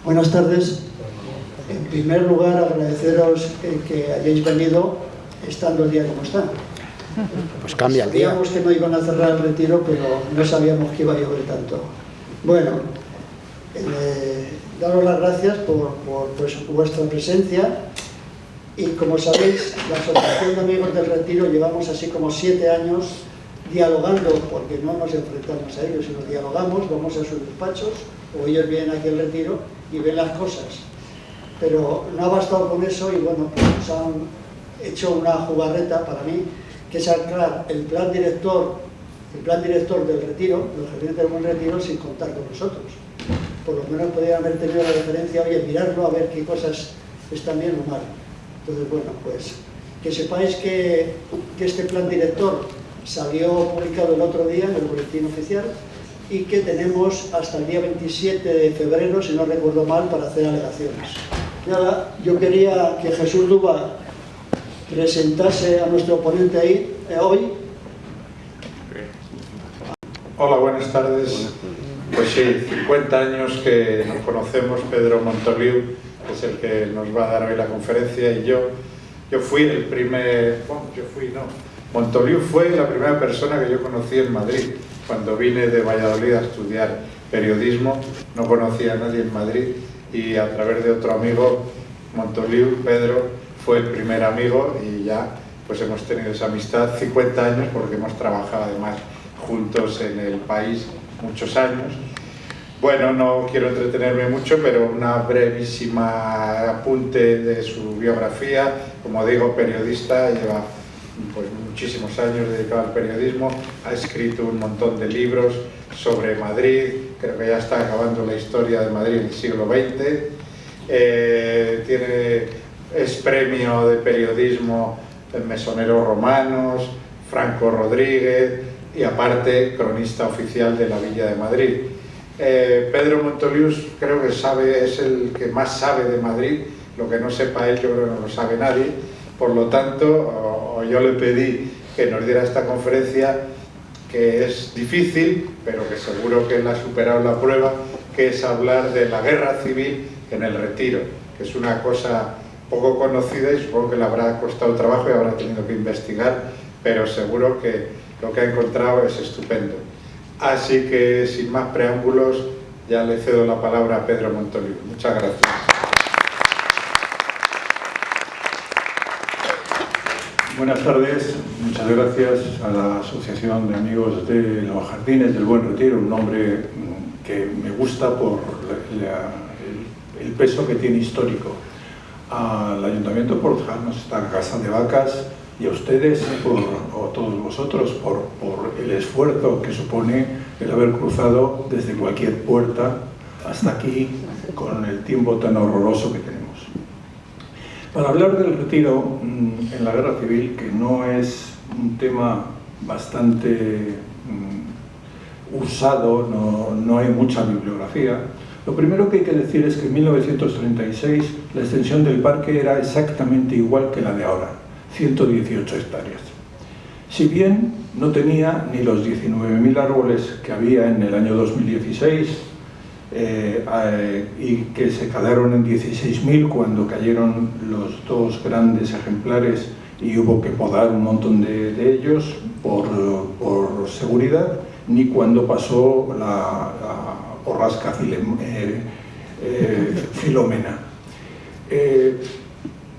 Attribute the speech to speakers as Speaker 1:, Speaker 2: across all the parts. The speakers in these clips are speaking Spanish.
Speaker 1: Buenas tardes. En primer lugar, agradeceros que hayáis venido estando el día como está.
Speaker 2: Pues cambia el día.
Speaker 1: Sabíamos que no iban a cerrar el retiro, pero no sabíamos que iba a llover tanto. Bueno, daros las gracias por vuestra presencia. Y como sabéis, la Asociación de Amigos del Retiro llevamos así como 7 años dialogando, porque no nos enfrentamos a ellos, sino dialogamos, vamos a sus despachos, o ellos vienen aquí al retiro y ven las cosas. Pero no ha bastado con eso y bueno, pues nos han hecho una jugarreta para mí, que es sacar el plan director del retiro, los gerentes del buen retiro, sin contar con nosotros. Por lo menos podrían haber tenido la referencia, oye, mirarlo a ver qué cosas están bien o mal. Entonces, bueno, pues que sepáis que este plan director salió publicado el otro día en el boletín oficial y que tenemos hasta el día 27 de febrero, si no recuerdo mal, para hacer alegaciones. Nada, yo quería que Jesús Duba presentase a nuestro ponente ahí hoy.
Speaker 3: Hola, buenas tardes. Pues sí, 50 años que nos conocemos, Pedro Montoliu, que es el que nos va a dar hoy la conferencia, y yo fui el primer... Bueno, Montoliu fue la primera persona que yo conocí en Madrid. Cuando vine de Valladolid a estudiar periodismo, no conocía a nadie en Madrid, y a través de otro amigo, Montoliu, Pedro, fue el primer amigo, y ya pues hemos tenido esa amistad 50 años, porque hemos trabajado además juntos en El País muchos años. Bueno, no quiero entretenerme mucho, pero una brevísima apunte de su biografía. Como digo, periodista, lleva pues muchísimos años dedicado al periodismo, ha escrito un montón de libros sobre Madrid, creo que ya está acabando la historia de Madrid en el siglo XX, es premio de periodismo en Mesoneros Romanos, Franco Rodríguez, y aparte cronista oficial de la Villa de Madrid. Pedro Montoliu creo que es el que más sabe de Madrid. Lo que no sepa él, yo creo que no lo sabe nadie. Por lo tanto, yo le pedí que nos diera esta conferencia, que es difícil, pero que seguro que él ha superado la prueba, que es hablar de la guerra civil en el Retiro, que es una cosa poco conocida y supongo que le habrá costado trabajo y habrá tenido que investigar, pero seguro que lo que ha encontrado es estupendo. Así que, sin más preámbulos, ya le cedo la palabra a Pedro Montoliu. Muchas gracias.
Speaker 4: Buenas tardes, muchas gracias a la Asociación de Amigos de los Jardines del Buen Retiro, un nombre que me gusta por el peso que tiene histórico. Al Ayuntamiento por dejarnos esta casa de vacas, y a ustedes, o todos vosotros, por el esfuerzo que supone el haber cruzado desde cualquier puerta hasta aquí con el tiempo tan horroroso que tenemos. Para hablar del retiro en la guerra civil, que no es un tema bastante usado, no hay mucha bibliografía, lo primero que hay que decir es que en 1936 la extensión del parque era exactamente igual que la de ahora, 118 hectáreas. Si bien no tenía ni los 19.000 árboles que había en el año 2016 y que se quedaron en 16.000 cuando cayeron los dos grandes ejemplares y hubo que podar un montón de ellos por seguridad, ni cuando pasó la borrasca Filomena.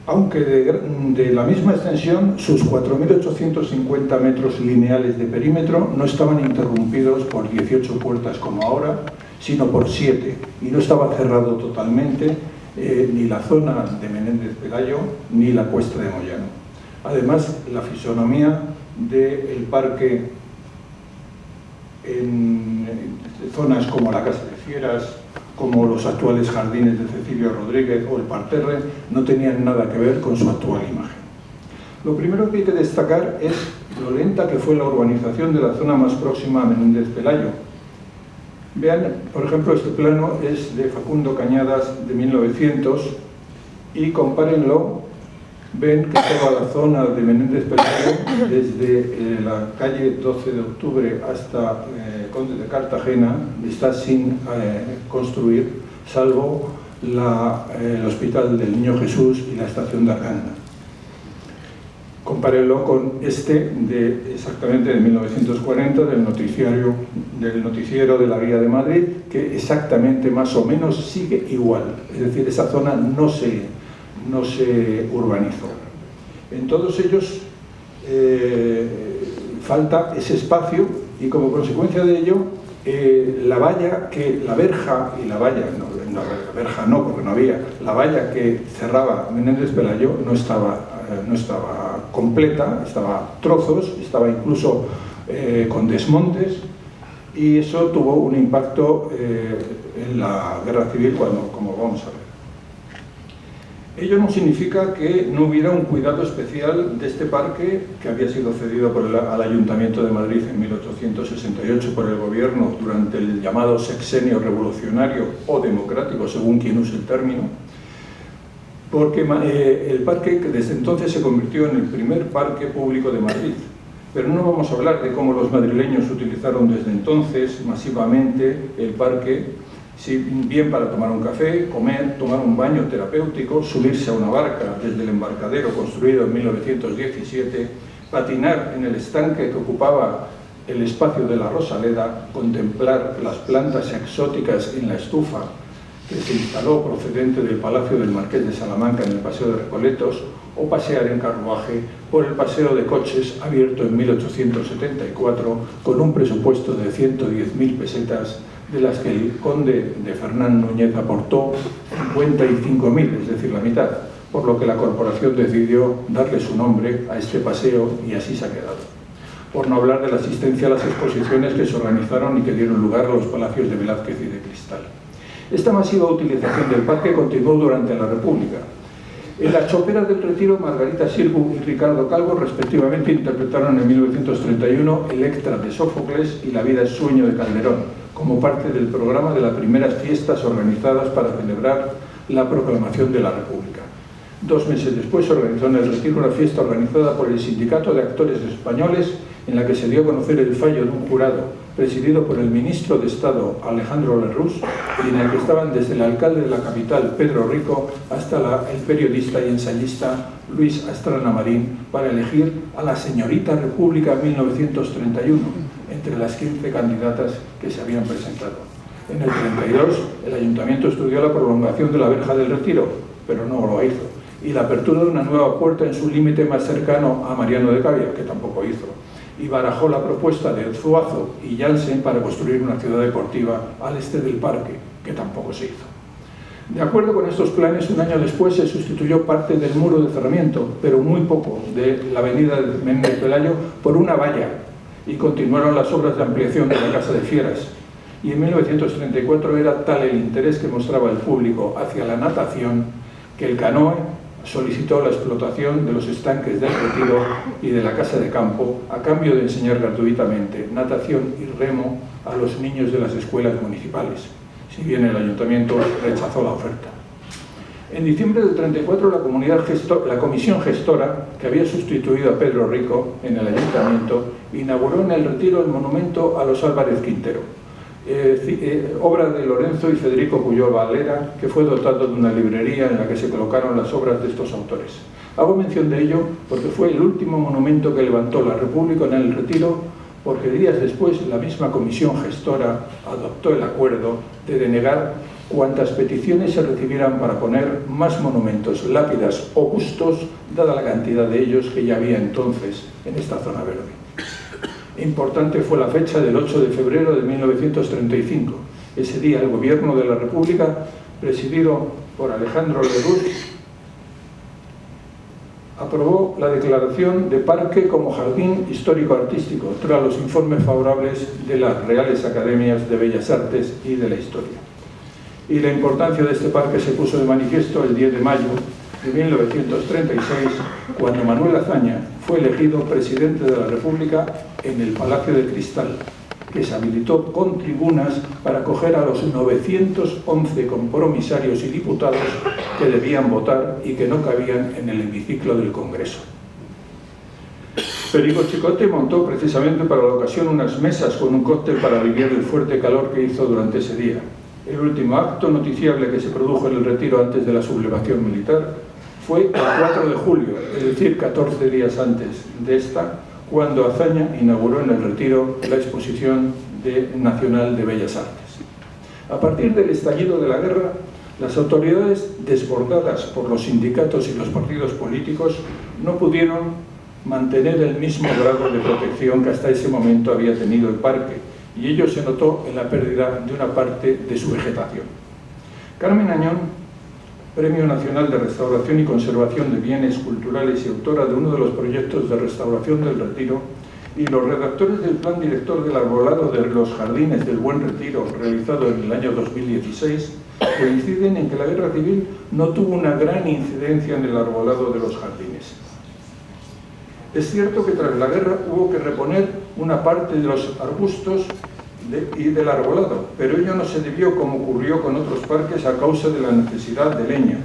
Speaker 4: Aunque de la misma extensión, sus 4.850 metros lineales de perímetro no estaban interrumpidos por 18 puertas como ahora, sino por 7, y no estaba cerrado totalmente ni la zona de Menéndez Pelayo ni la cuesta de Moyano. Además, la fisonomía del parque en zonas como la Casa de Fieras, como los actuales jardines de Cecilio Rodríguez o el parterre, no tenían nada que ver con su actual imagen. Lo primero que hay que destacar es lo lenta que fue la urbanización de la zona más próxima a Menéndez Pelayo. Vean, por ejemplo, este plano es de Facundo Cañadas de 1900 y compárenlo, ven que toda la zona de Menéndez Pelayo, desde la calle 12 de octubre hasta Conde de Cartagena, está sin construir, salvo el Hospital del Niño Jesús y la estación de Arganda. Compárenlo con este exactamente de 1940 del noticiero de la Guía de Madrid, que exactamente más o menos sigue igual, es decir, esa zona no se urbanizó. En todos ellos falta ese espacio y como consecuencia de ello la valla que cerraba Menéndez Pelayo no estaba completa, estaba a trozos, estaba incluso con desmontes, y eso tuvo un impacto en la guerra civil, como vamos a ver. Ello no significa que no hubiera un cuidado especial de este parque, que había sido cedido al Ayuntamiento de Madrid en 1868 por el gobierno durante el llamado sexenio revolucionario o democrático, según quien use el término, porque el parque desde entonces se convirtió en el primer parque público de Madrid. Pero no vamos a hablar de cómo los madrileños utilizaron desde entonces masivamente el parque, si bien para tomar un café, comer, tomar un baño terapéutico, subirse a una barca desde el embarcadero construido en 1917, patinar en el estanque que ocupaba el espacio de la Rosaleda, contemplar las plantas exóticas en la estufa que se instaló procedente del Palacio del Marqués de Salamanca en el Paseo de Recoletos, o pasear en carruaje por el paseo de coches abierto en 1874 con un presupuesto de 110.000 pesetas, de las que el conde de Fernán Núñez aportó 55.000, es decir, la mitad, por lo que la corporación decidió darle su nombre a este paseo y así se ha quedado. Por no hablar de la asistencia a las exposiciones que se organizaron y que dieron lugar a los palacios de Velázquez y de Cristal. Esta masiva utilización del parque continuó durante la República. En la Chopera del Retiro, Margarita Sirgu y Ricardo Calvo respectivamente interpretaron en 1931 Electra de Sófocles y La vida es sueño de Calderón, como parte del programa de las primeras fiestas organizadas para celebrar la proclamación de la República. 2 meses después se organizó en el Retiro una fiesta organizada por el Sindicato de Actores Españoles, en la que se dio a conocer el fallo de un jurado presidido por el ministro de Estado Alejandro Lerroux, y en el que estaban desde el alcalde de la capital, Pedro Rico, hasta el periodista y ensayista Luis Astrana Marín, para elegir a la señorita República 1931, entre las 15 candidatas que se habían presentado. En el 32, el ayuntamiento estudió la prolongación de la verja del Retiro, pero no lo hizo, y la apertura de una nueva puerta en su límite más cercano a Mariano de Cavia, que tampoco hizo, y barajó la propuesta de Zuazo y Jansen para construir una ciudad deportiva al este del parque, que tampoco se hizo. De acuerdo con estos planes, un año después se sustituyó parte del muro de cerramiento, pero muy poco, de la avenida de Menéndez Pelayo por una valla, y continuaron las obras de ampliación de la Casa de Fieras. Y en 1934 era tal el interés que mostraba el público hacia la natación que el Canoe solicitó la explotación de los estanques del Retiro y de la Casa de Campo a cambio de enseñar gratuitamente natación y remo a los niños de las escuelas municipales, si bien el ayuntamiento rechazó la oferta. En diciembre del 34, la comisión gestora, que había sustituido a Pedro Rico en el ayuntamiento, inauguró en el Retiro el monumento a los Álvarez Quintero, obra de Lorenzo y Federico Puyol Valera, que fue dotado de una librería en la que se colocaron las obras de estos autores. Hago mención de ello porque fue el último monumento que levantó la República en el Retiro, porque días después la misma comisión gestora adoptó el acuerdo de denegar cuantas peticiones se recibieran para poner más monumentos, lápidas o bustos, dada la cantidad de ellos que ya había entonces en esta zona verde. Importante fue la fecha del 8 de febrero de 1935. Ese día el Gobierno de la República, presidido por Alejandro Lerroux, aprobó la declaración de parque como jardín histórico-artístico, tras los informes favorables de las Reales Academias de Bellas Artes y de la Historia. Y la importancia de este parque se puso de manifiesto el 10 de mayo de 1936, cuando Manuel Azaña fue elegido presidente de la República en el Palacio de Cristal, que se habilitó con tribunas para acoger a los 911 compromisarios y diputados que debían votar y que no cabían en el hemiciclo del Congreso. Perico Chicote montó precisamente para la ocasión unas mesas con un cóctel para aliviar el fuerte calor que hizo durante ese día. El último acto noticiable que se produjo en el Retiro antes de la sublevación militar fue el 4 de julio, es decir, 14 días antes de esta, cuando Azaña inauguró en el Retiro la Exposición Nacional de Bellas Artes. A partir del estallido de la guerra, las autoridades, desbordadas por los sindicatos y los partidos políticos, no pudieron mantener el mismo grado de protección que hasta ese momento había tenido el parque, y ello se notó en la pérdida de una parte de su vegetación. Carmen Añón, Premio Nacional de Restauración y Conservación de Bienes Culturales y autora de uno de los proyectos de restauración del Retiro, y los redactores del Plan Director del Arbolado de los Jardines del Buen Retiro, realizado en el año 2016, coinciden en que la guerra civil no tuvo una gran incidencia en el arbolado de los jardines. Es cierto que tras la guerra hubo que reponer una parte de los arbustos y del arbolado, pero ello no se debió, como ocurrió con otros parques, a causa de la necesidad de leña.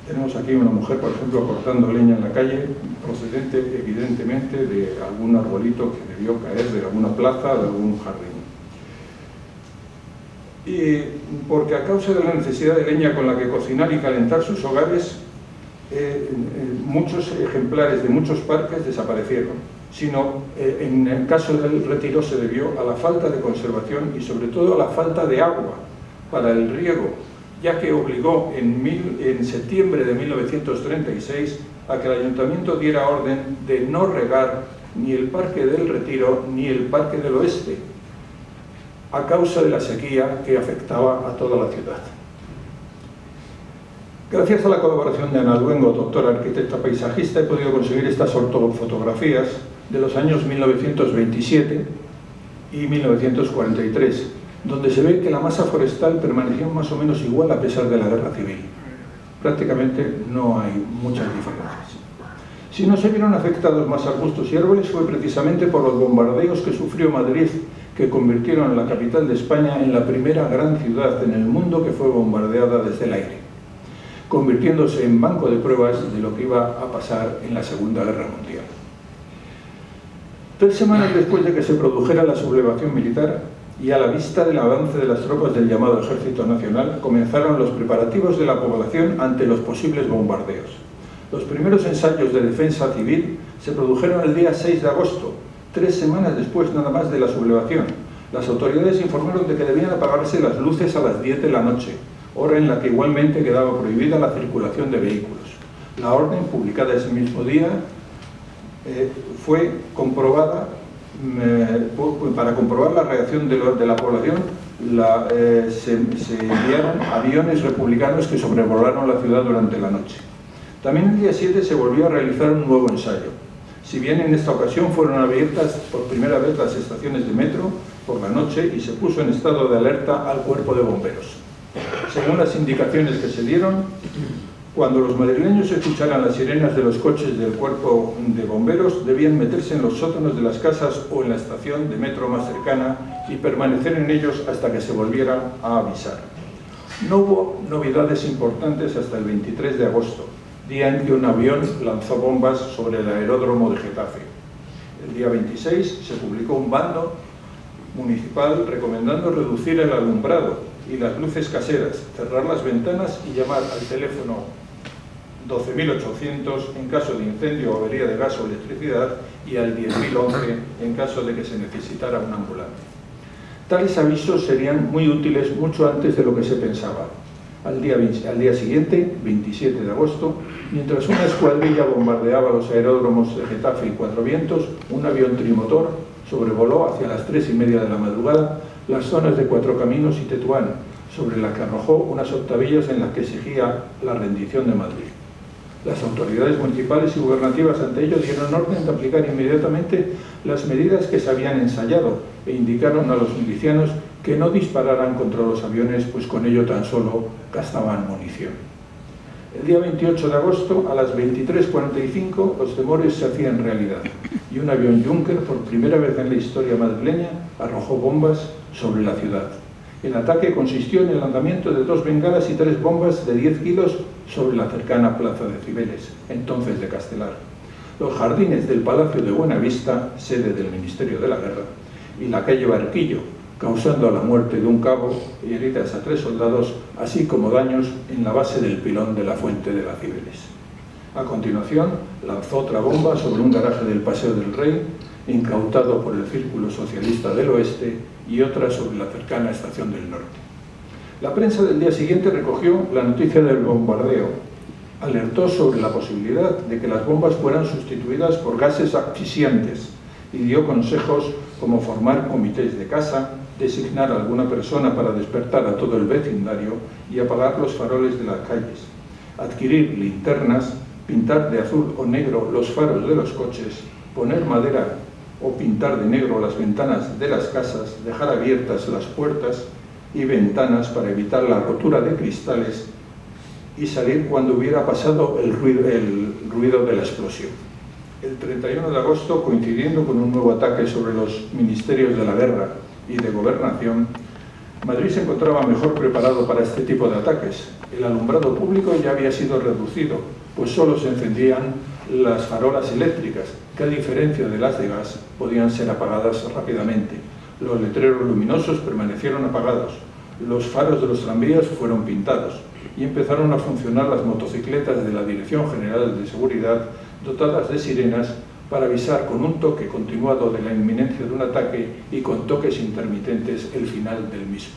Speaker 4: Tenemos aquí una mujer, por ejemplo, cortando leña en la calle, procedente evidentemente de algún arbolito que debió caer de alguna plaza, de algún jardín. Y porque a causa de la necesidad de leña con la que cocinar y calentar sus hogares, muchos ejemplares de muchos parques desaparecieron, sino en el caso del Retiro se debió a la falta de conservación y sobre todo a la falta de agua para el riego, ya que obligó en septiembre de 1936 a que el Ayuntamiento diera orden de no regar ni el Parque del Retiro ni el Parque del Oeste, a causa de la sequía que afectaba a toda la ciudad. Gracias a la colaboración de Ana Luengo, doctora arquitecta paisajista, he podido conseguir estas ortofotografías de los años 1927 y 1943, donde se ve que la masa forestal permaneció más o menos igual a pesar de la guerra civil. Prácticamente no hay muchas diferencias. Si no se vieron afectados más arbustos y árboles fue precisamente por los bombardeos que sufrió Madrid, que convirtieron a la capital de España en la primera gran ciudad en el mundo que fue bombardeada desde el aire, convirtiéndose en banco de pruebas de lo que iba a pasar en la Segunda Guerra Mundial. 3 semanas después de que se produjera la sublevación militar y a la vista del avance de las tropas del llamado Ejército Nacional, comenzaron los preparativos de la población ante los posibles bombardeos. Los primeros ensayos de defensa civil se produjeron el día 6 de agosto, 3 semanas después nada más de la sublevación. Las autoridades informaron de que debían apagarse las luces a las 10 de la noche, hora en la que igualmente quedaba prohibida la circulación de vehículos. La orden, publicada ese mismo día, fue comprobada. Para comprobar la reacción de la población, se enviaron aviones republicanos que sobrevolaron la ciudad durante la noche. También el día 7 se volvió a realizar un nuevo ensayo. Si bien en esta ocasión fueron abiertas por primera vez las estaciones de metro por la noche y se puso en estado de alerta al cuerpo de bomberos. Según las indicaciones que se dieron, cuando los madrileños escucharan las sirenas de los coches del cuerpo de bomberos, debían meterse en los sótanos de las casas o en la estación de metro más cercana y permanecer en ellos hasta que se volviera a avisar. No hubo novedades importantes hasta el 23 de agosto, día en que un avión lanzó bombas sobre el aeródromo de Getafe. El día 26 se publicó un bando municipal recomendando reducir el alumbrado y las luces caseras, cerrar las ventanas y llamar al teléfono 12.800 en caso de incendio o avería de gas o electricidad y al 10.011 en caso de que se necesitara una ambulancia. Tales avisos serían muy útiles mucho antes de lo que se pensaba. Al día siguiente, 27 de agosto, mientras una escuadrilla bombardeaba los aeródromos de Getafe y Cuatro Vientos, un avión trimotor sobrevoló hacia las 3:30 de la madrugada las zonas de Cuatro Caminos y Tetuán, sobre las que arrojó unas octavillas en las que exigía la rendición de Madrid. Las autoridades municipales y gubernativas ante ello dieron orden de aplicar inmediatamente las medidas que se habían ensayado e indicaron a los milicianos que no dispararan contra los aviones, pues con ello tan solo gastaban munición. El día 28 de agosto, a las 23:45, los temores se hacían realidad y un avión Junker, por primera vez en la historia madrileña, arrojó bombas sobre la ciudad. El ataque consistió en el lanzamiento de 2 bengalas y 3 bombas de 10 kilos sobre la cercana plaza de Cibeles, entonces de Castelar, los jardines del Palacio de Buenavista, sede del Ministerio de la Guerra, y la calle Barquillo, causando la muerte de un cabo y heridas a 3 soldados, así como daños en la base del pilón de la Fuente de las Cibeles. A continuación, lanzó otra bomba sobre un garaje del Paseo del Rey, incautado por el Círculo Socialista del Oeste, y otra sobre la cercana Estación del Norte. La prensa del día siguiente recogió la noticia del bombardeo, alertó sobre la posibilidad de que las bombas fueran sustituidas por gases asfixiantes y dio consejos como formar comités de casa, designar a alguna persona para despertar a todo el vecindario y apagar los faroles de las calles, adquirir linternas, pintar de azul o negro los faros de los coches, poner madera o pintar de negro las ventanas de las casas, dejar abiertas las puertas y ventanas para evitar la rotura de cristales y salir cuando hubiera pasado el ruido de la explosión. El 31 de agosto, coincidiendo con un nuevo ataque sobre los ministerios de la guerra y de gobernación, Madrid se encontraba mejor preparado para este tipo de ataques. El alumbrado público ya había sido reducido, pues solo se encendían las farolas eléctricas, que a diferencia de las de gas, podían ser apagadas rápidamente. Los letreros luminosos permanecieron apagados, los faros de los tranvías fueron pintados y empezaron a funcionar las motocicletas de la Dirección General de Seguridad dotadas de sirenas para avisar con un toque continuado de la inminencia de un ataque y con toques intermitentes el final del mismo.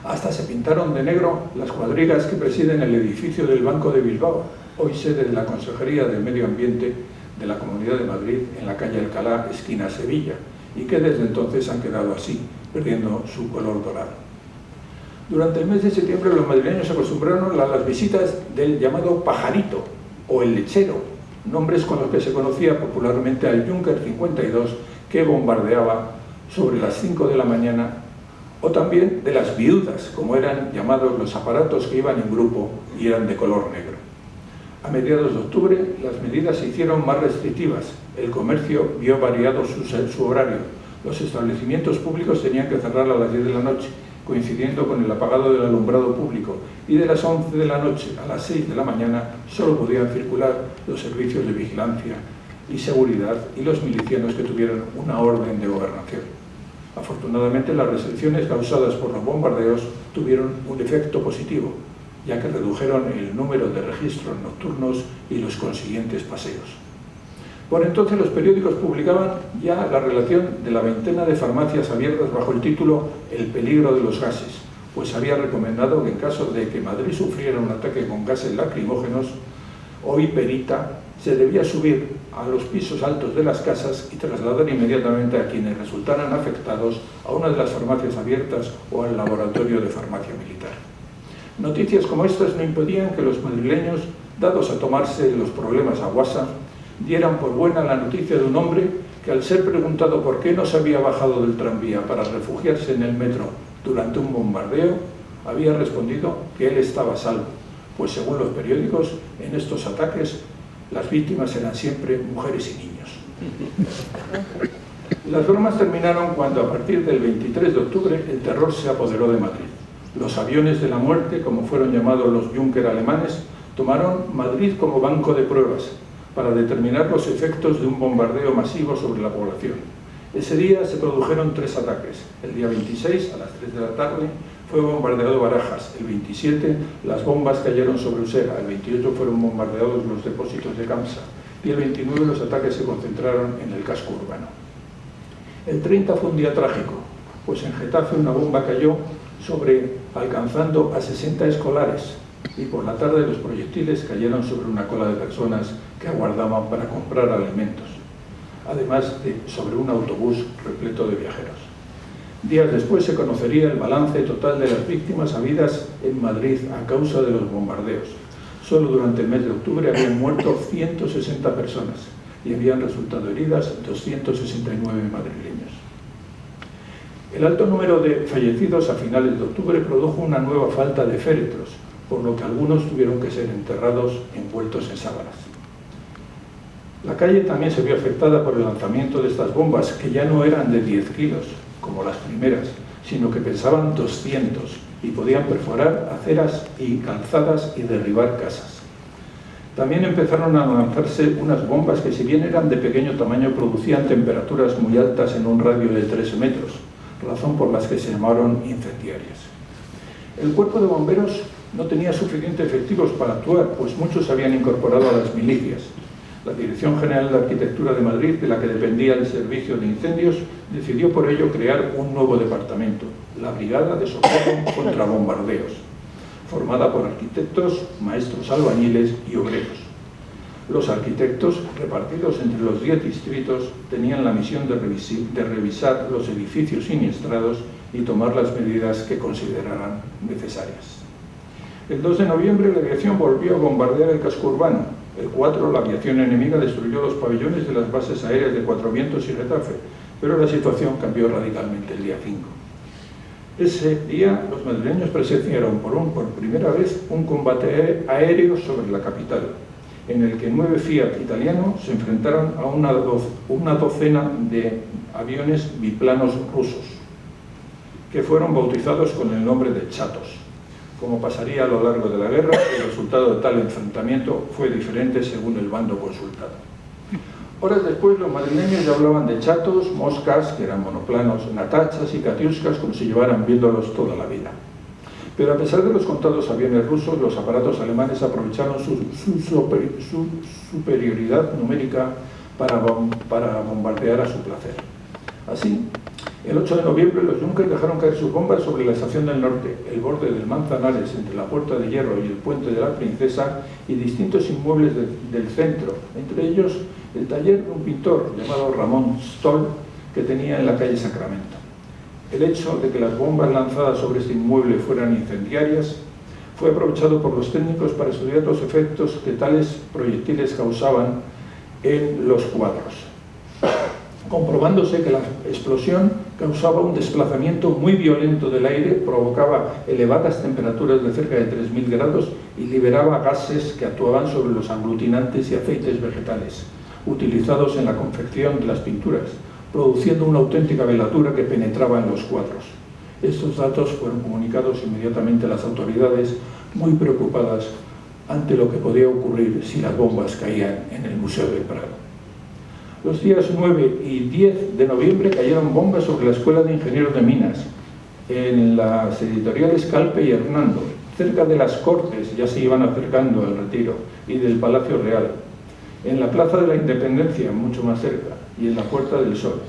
Speaker 4: Hasta se pintaron de negro las cuadrigas que presiden el edificio del Banco de Bilbao, hoy sede de la Consejería de Medio Ambiente de la Comunidad de Madrid, en la calle Alcalá, esquina Sevilla, y que desde entonces han quedado así, perdiendo su color dorado. Durante el mes de septiembre los madrileños se acostumbraron a las visitas del llamado pajarito o el lechero, nombres con los que se conocía popularmente al Junker 52 que bombardeaba sobre las 5 de la mañana, o también de las viudas, como eran llamados los aparatos que iban en grupo y eran de color negro. A mediados de octubre las medidas se hicieron más restrictivas, el comercio vio variado su horario, los establecimientos públicos tenían que cerrar a las 10 de la noche, coincidiendo con el apagado del alumbrado público, y de las 11 de la noche a las 6 de la mañana solo podían circular los servicios de vigilancia y seguridad y los milicianos que tuvieran una orden de gobernación. Afortunadamente, las restricciones causadas por los bombardeos tuvieron un efecto positivo, ya que redujeron el número de registros nocturnos y los consiguientes paseos. Por entonces los periódicos publicaban ya la relación de la veintena de farmacias abiertas bajo el título El peligro de los gases, pues había recomendado que en caso de que Madrid sufriera un ataque con gases lacrimógenos o hiperita, se debía subir a los pisos altos de las casas y trasladar inmediatamente a quienes resultaran afectados a una de las farmacias abiertas o al laboratorio de farmacia militar. Noticias como estas no impedían que los madrileños, dados a tomarse los problemas a guasa, dieran por buena la noticia de un hombre que, al ser preguntado por qué no se había bajado del tranvía para refugiarse en el metro durante un bombardeo, había respondido que él estaba a salvo, pues según los periódicos, en estos ataques las víctimas eran siempre mujeres y niños. Las bromas terminaron cuando, a partir del 23 de octubre, el terror se apoderó de Madrid. Los aviones de la muerte, como fueron llamados los Junker alemanes, tomaron Madrid como banco de pruebas para determinar los efectos de un bombardeo masivo sobre la población. Ese día se produjeron 3 ataques. El día 26, a las 3 de la tarde, fue bombardeado Barajas. El 27, las bombas cayeron sobre Usera. El 28 fueron bombardeados los depósitos de Camsa. Y el 29 los ataques se concentraron en el casco urbano. El 30 fue un día trágico, pues en Getafe una bomba cayó alcanzando a 60 escolares, y por la tarde los proyectiles cayeron sobre una cola de personas que aguardaban para comprar alimentos, además de sobre un autobús repleto de viajeros. Días después se conocería el balance total de las víctimas habidas en Madrid a causa de los bombardeos. Solo durante el mes de octubre habían muerto 160 personas y habían resultado heridas 269 madrileños. El alto número de fallecidos a finales de octubre produjo una nueva falta de féretros, por lo que algunos tuvieron que ser enterrados envueltos en sábanas. La calle también se vio afectada por el lanzamiento de estas bombas, que ya no eran de 10 kilos, como las primeras, sino que pesaban 200 y podían perforar aceras y calzadas y derribar casas. También empezaron a lanzarse unas bombas que, si bien eran de pequeño tamaño, producían temperaturas muy altas en un radio de 3 metros, razón por la que se llamaron incendiarias. El cuerpo de bomberos no tenía suficientes efectivos para actuar, pues muchos se habían incorporado a las milicias. La Dirección General de Arquitectura de Madrid, de la que dependía el Servicio de Incendios, decidió por ello crear un nuevo departamento, la Brigada de Socorro contra Bombardeos, formada por arquitectos, maestros albañiles y obreros. Los arquitectos, repartidos entre los 10 distritos, tenían la misión de revisar los edificios siniestrados y tomar las medidas que consideraran necesarias. El 2 de noviembre la aviación volvió a bombardear el casco urbano. El 4 la aviación enemiga destruyó los pabellones de las bases aéreas de Cuatro Vientos y Getafe, pero la situación cambió radicalmente el día 5. Ese día los madrileños presenciaron por primera vez un combate aéreo sobre la capital, en el que 9 Fiat italianos se enfrentaron a una docena de aviones biplanos rusos, que fueron bautizados con el nombre de chatos. Como pasaría a lo largo de la guerra, el resultado de tal enfrentamiento fue diferente según el bando consultado. Horas después, los madrileños ya hablaban de chatos, moscas, que eran monoplanos, natachas y katiuskas, como si llevaran viéndolos toda la vida. Pero a pesar de los contados aviones rusos, los aparatos alemanes aprovecharon su superioridad numérica para bombardear a su placer. Así, el 8 de noviembre los Junkers dejaron caer sus bombas sobre la estación del norte, el borde del Manzanares entre la Puerta de Hierro y el Puente de la Princesa y distintos inmuebles del centro, entre ellos el taller de un pintor llamado Ramón Stoll que tenía en la calle Sacramento. El hecho de que las bombas lanzadas sobre este inmueble fueran incendiarias fue aprovechado por los técnicos para estudiar los efectos que tales proyectiles causaban en los cuadros, comprobándose que la explosión causaba un desplazamiento muy violento del aire, provocaba elevadas temperaturas de cerca de 3.000 grados y liberaba gases que actuaban sobre los aglutinantes y aceites vegetales, utilizados en la confección de las pinturas, produciendo una auténtica velatura que penetraba en los cuadros. Estos datos fueron comunicados inmediatamente a las autoridades, muy preocupadas ante lo que podía ocurrir si las bombas caían en el Museo del Prado. Los días 9 y 10 de noviembre cayeron bombas sobre la Escuela de Ingenieros de Minas, en las editoriales Calpe y Hernando, cerca de las Cortes, ya se iban acercando al Retiro, y del Palacio Real, en la Plaza de la Independencia, mucho más cerca, y en la Puerta del Sol.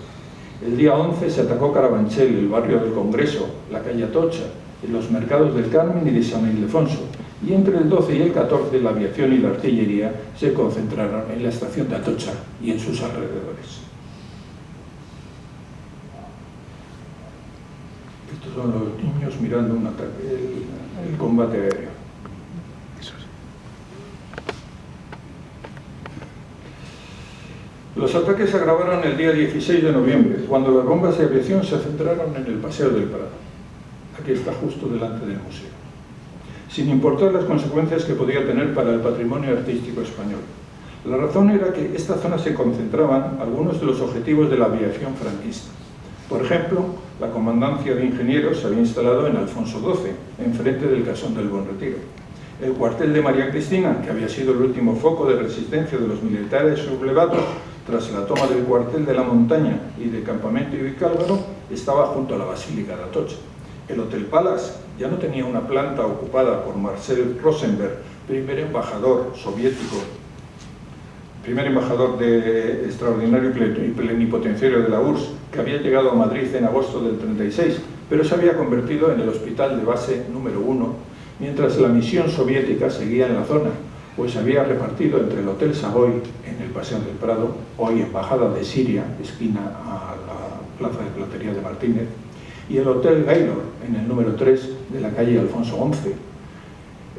Speaker 4: El día 11 se atacó Carabanchel, el barrio del Congreso, la calle Atocha, en los mercados del Carmen y de San Ildefonso, y entre el 12 y el 14 la aviación y la artillería se concentraron en la estación de Atocha y en sus alrededores. Estos son los niños mirando un ataque, el combate aéreo. Los ataques se agravaron el día 16 de noviembre, cuando las bombas de aviación se centraron en el Paseo del Prado. Aquí está, justo delante del museo, sin importar las consecuencias que podía tener para el patrimonio artístico español. La razón era que esta zona se concentraban algunos de los objetivos de la aviación franquista. Por ejemplo, la Comandancia de Ingenieros se había instalado en Alfonso XII, enfrente del Casón del Buen Retiro. El cuartel de María Cristina, que había sido el último foco de resistencia de los militares sublevados tras la toma del cuartel de la Montaña y del campamento de Vicálvaro, estaba junto a la Basílica de Atocha. El Hotel Palace ya no tenía una planta ocupada por Marcel Rosenberg, primer embajador soviético, primer embajador extraordinario y plenipotenciario de la URSS, que había llegado a Madrid en agosto del 36, pero se había convertido en el hospital de base número 1, mientras la misión soviética seguía en la zona, pues se había repartido entre el Hotel Savoy en el Paseo del Prado, hoy Embajada de Siria, esquina a la Plaza de Platería de Martínez, y el Hotel Gaylord en el número 3 de la calle Alfonso XI,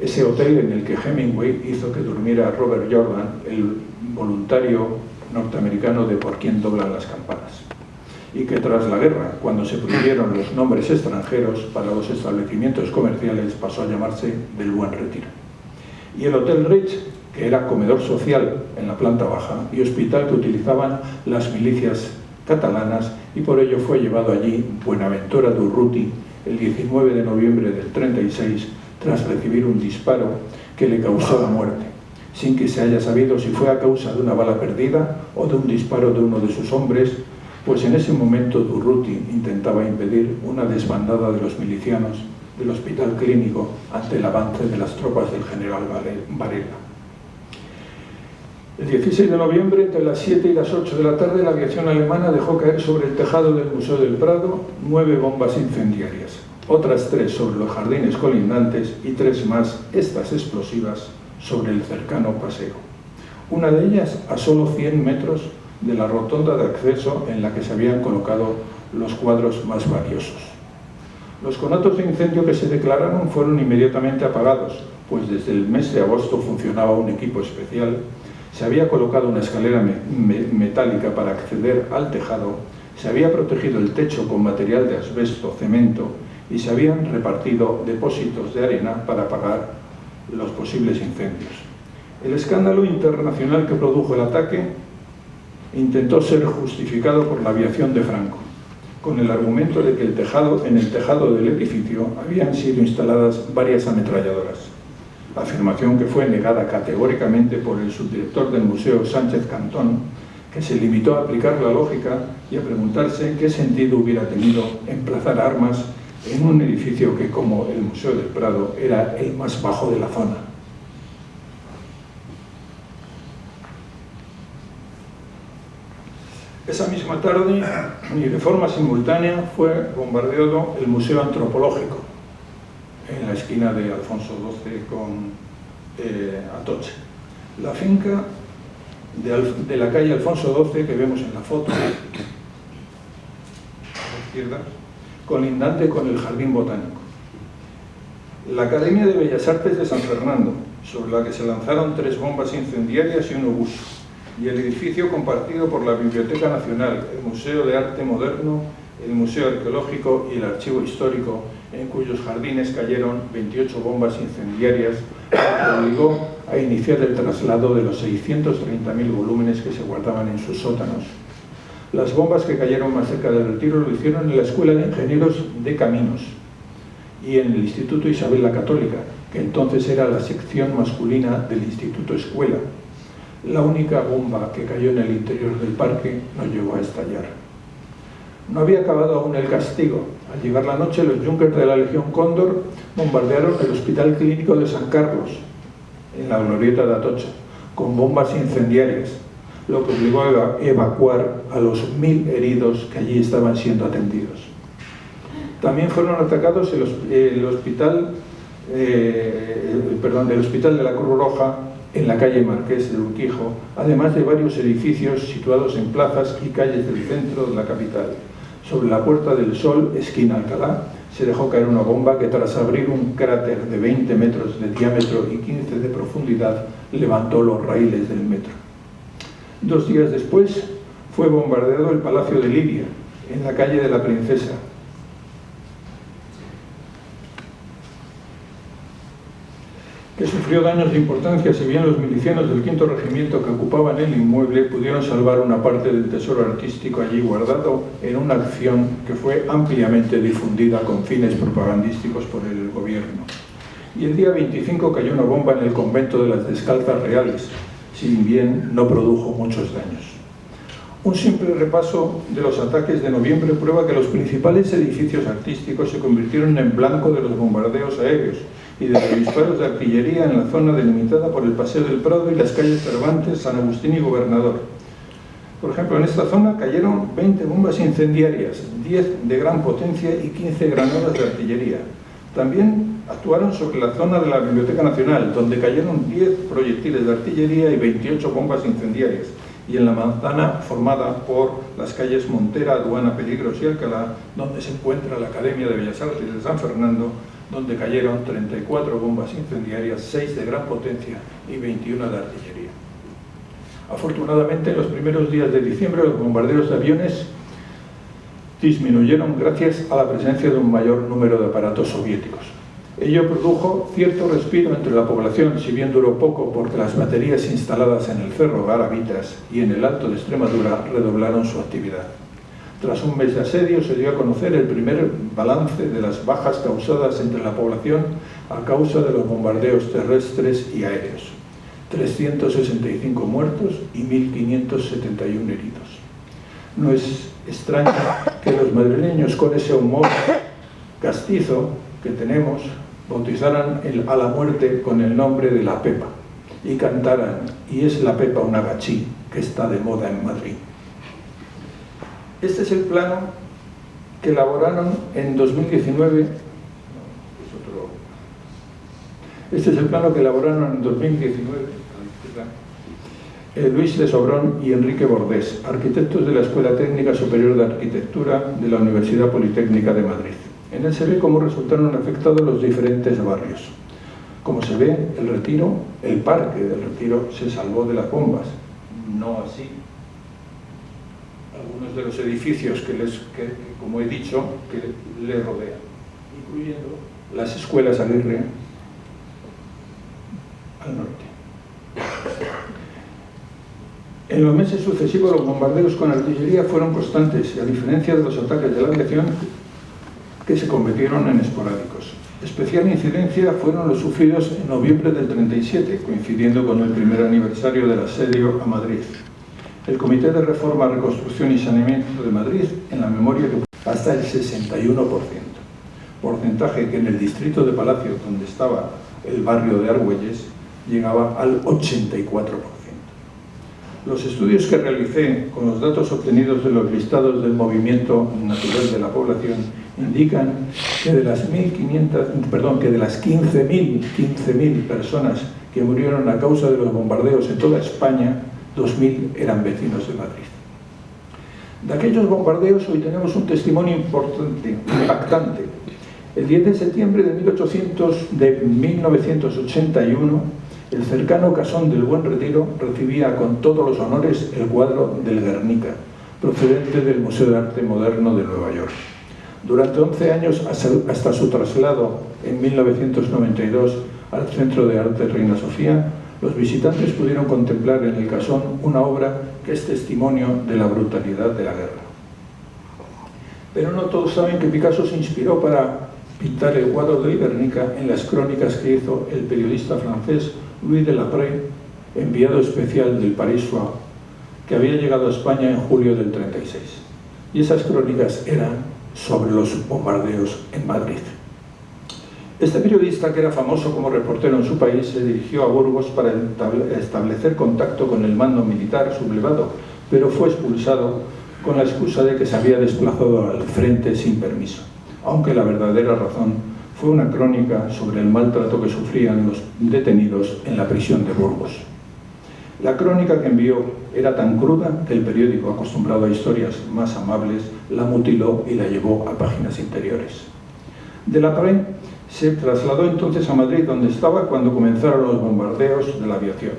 Speaker 4: ese hotel en el que Hemingway hizo que durmiera Robert Jordan, el voluntario norteamericano de Por quién doblan las campanas, y que tras la guerra, cuando se prohibieron los nombres extranjeros para los establecimientos comerciales, pasó a llamarse del Buen Retiro. Y el Hotel Rich, que era comedor social en la planta baja y hospital que utilizaban las milicias catalanas, y por ello fue llevado allí Buenaventura Durruti el 19 de noviembre del 36 tras recibir un disparo que le causó la muerte, sin que se haya sabido si fue a causa de una bala perdida o de un disparo de uno de sus hombres pues en ese momento Durruti intentaba impedir una desbandada de los milicianos del hospital clínico ante el avance de las tropas del general Varela. El 16 de noviembre, entre las 7 y las 8 de la tarde, la aviación alemana dejó caer sobre el tejado del Museo del Prado 9 bombas incendiarias, otras 3 sobre los jardines colindantes y 3 más, estas explosivas, sobre el cercano paseo. Una de ellas a solo 100 metros de la rotonda de acceso en la que se habían colocado los cuadros más valiosos. Los conatos de incendio que se declararon fueron inmediatamente apagados, pues desde el mes de agosto funcionaba un equipo especial, se había colocado una escalera metálica para acceder al tejado, se había protegido el techo con material de asbesto, cemento y se habían repartido depósitos de arena para apagar los posibles incendios. El escándalo internacional que produjo el ataque intentó ser justificado por la aviación de Franco, con el argumento de que en el tejado del edificio habían sido instaladas varias ametralladoras, afirmación que fue negada categóricamente por el subdirector del museo, Sánchez Cantón, que se limitó a aplicar la lógica y a preguntarse qué sentido hubiera tenido emplazar armas en un edificio que, como el Museo del Prado, era el más bajo de la zona. Esa misma tarde, y de forma simultánea, fue bombardeado el Museo Antropológico, en la esquina de Alfonso XII con Atocha. La finca de la calle Alfonso XII que vemos en la foto, a la izquierda, colindante con el Jardín Botánico. La Academia de Bellas Artes de San Fernando, sobre la que se lanzaron 3 bombas incendiarias y un obús, y el edificio compartido por la Biblioteca Nacional, el Museo de Arte Moderno, el Museo Arqueológico y el Archivo Histórico, en cuyos jardines cayeron 28 bombas incendiarias, lo que obligó a iniciar el traslado de los 630.000 volúmenes que se guardaban en sus sótanos. Las bombas que cayeron más cerca del Retiro lo hicieron en la Escuela de Ingenieros de Caminos y en el Instituto Isabel la Católica, que entonces era la sección masculina del Instituto Escuela. La única bomba que cayó en el interior del parque no llegó a estallar. No había acabado aún el castigo. Al llegar la noche, los Junkers de la Legión Cóndor bombardearon el Hospital Clínico de San Carlos, en la glorieta de Atocha, con bombas incendiarias, lo que obligó a evacuar a los 1000 heridos que allí estaban siendo atendidos. También fueron atacados el Hospital de la Cruz Roja en la calle Marqués de Urquijo, además de varios edificios situados en plazas y calles del centro de la capital. Sobre la Puerta del Sol, esquina Alcalá, se dejó caer una bomba que, tras abrir un cráter de 20 metros de diámetro y 15 de profundidad, levantó los raíles del metro. 2 días después fue bombardeado el Palacio de Liria, en la calle de la Princesa, que sufrió daños de importancia, si bien los milicianos del 5º Regimiento que ocupaban el inmueble pudieron salvar una parte del tesoro artístico allí guardado en una acción que fue ampliamente difundida con fines propagandísticos por el gobierno. Y el día 25 cayó una bomba en el convento de las Descalzas Reales, si bien no produjo muchos daños. Un simple repaso de los ataques de noviembre prueba que los principales edificios artísticos se convirtieron en blanco de los bombardeos aéreos y de los disparos de artillería en la zona delimitada por el Paseo del Prado y las calles Cervantes, San Agustín y Gobernador. Por ejemplo, en esta zona cayeron 20 bombas incendiarias, 10 de gran potencia y 15 granadas de artillería. También actuaron sobre la zona de la Biblioteca Nacional, donde cayeron 10 proyectiles de artillería y 28 bombas incendiarias, y en la manzana formada por las calles Montera, Aduana, Peligros y Alcalá, donde se encuentra la Academia de Bellas Artes de San Fernando, donde cayeron 34 bombas incendiarias, 6 de gran potencia y 21 de artillería. Afortunadamente, en los primeros días de diciembre, los bombardeos de aviones disminuyeron gracias a la presencia de un mayor número de aparatos soviéticos. Ello produjo cierto respiro entre la población, si bien duró poco porque las baterías instaladas en el Cerro Garavitas y en el Alto de Extremadura redoblaron su actividad. Tras un mes de asedio se dio a conocer el primer balance de las bajas causadas entre la población a causa de los bombardeos terrestres y aéreos: 365 muertos y 1.571 heridos. No es extraño que los madrileños, con ese humor castizo que tenemos, bautizaran a la muerte con el nombre de la Pepa y cantaran "Y es la Pepa una gachí que está de moda en Madrid". Este es el plano que elaboraron en 2019. Este es el plano que elaboraron en 2019 Luis de Sobrón y Enrique Bordés, arquitectos de la Escuela Técnica Superior de Arquitectura de la Universidad Politécnica de Madrid. En él se ve cómo resultaron afectados los diferentes barrios. Como se ve, el Retiro, el Parque del Retiro, se salvó de las bombas. No así algunos de los edificios que como he dicho, que le rodean, incluyendo las escuelas Aguirre al norte. En los meses sucesivos, los bombardeos con artillería fueron constantes y, a diferencia de los ataques de la aviación, que se convirtieron en esporádicos. Especial incidencia fueron los sufridos en noviembre del 37, coincidiendo con el primer aniversario del asedio a Madrid. El Comité de Reforma, Reconstrucción y Saneamiento de Madrid, en la memoria, que hasta el 61%, porcentaje que en el distrito de Palacio, donde estaba el barrio de Argüelles, llegaba al 84%. Los estudios que realicé con los datos obtenidos de los listados del movimiento natural de la población indican que de las 15.000 personas que murieron a causa de los bombardeos en toda España, 2.000 eran vecinos de Madrid. De aquellos bombardeos hoy tenemos un testimonio importante, impactante. El 10 de septiembre de 1981, el cercano casón del Buen Retiro recibía con todos los honores el cuadro del Guernica, procedente del Museo de Arte Moderno de Nueva York. Durante 11 años, hasta su traslado en 1992 al Centro de Arte Reina Sofía, los visitantes pudieron contemplar en el casón una obra que es testimonio de la brutalidad de la guerra. Pero no todos saben que Picasso se inspiró para pintar el cuadro del Guernica en las crónicas que hizo el periodista francés Louis Delapré, enviado especial del Paris-Soir, que había llegado a España en julio del 36. Y esas crónicas eran sobre los bombardeos en Madrid. Este periodista, que era famoso como reportero en su país, se dirigió a Burgos para establecer contacto con el mando militar sublevado, pero fue expulsado con la excusa de que se había desplazado al frente sin permiso, aunque la verdadera razón fue una crónica sobre el maltrato que sufrían los detenidos en la prisión de Burgos. La crónica que envió era tan cruda que el periódico, acostumbrado a historias más amables, la mutiló y la llevó a páginas interiores. Delapré se trasladó entonces a Madrid, donde estaba cuando comenzaron los bombardeos de la aviación.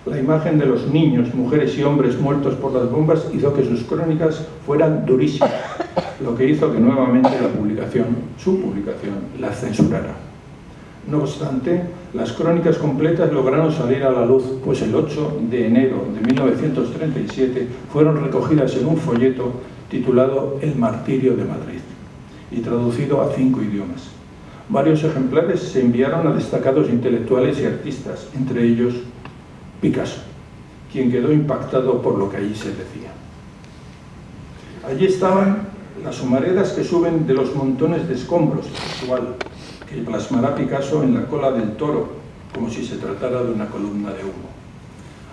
Speaker 4: La imagen de los niños, mujeres y hombres muertos por las bombas hizo que sus crónicas fueran durísimas, lo que hizo que nuevamente su publicación las censurara. No obstante, las crónicas completas lograron salir a la luz, pues el 8 de enero de 1937 fueron recogidas en un folleto titulado El martirio de Madrid y traducido a 5 idiomas. Varios ejemplares se enviaron a destacados intelectuales y artistas, entre ellos Picasso, quien quedó impactado por lo que allí se decía. Allí estaban las humaredas que suben de los montones de escombros, igual que plasmará Picasso en la cola del toro, como si se tratara de una columna de humo.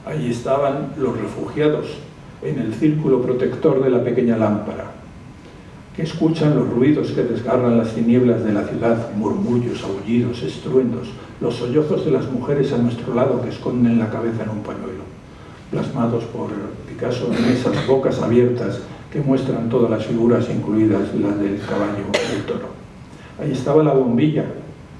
Speaker 4: Allí estaban los refugiados, en el círculo protector de la pequeña lámpara, que escuchan los ruidos que desgarran las tinieblas de la ciudad, murmullos, aullidos, estruendos, los sollozos de las mujeres a nuestro lado que esconden la cabeza en un pañuelo, plasmados por Picasso en esas bocas abiertas que muestran todas las figuras, incluidas las del caballo y el toro. Ahí estaba la bombilla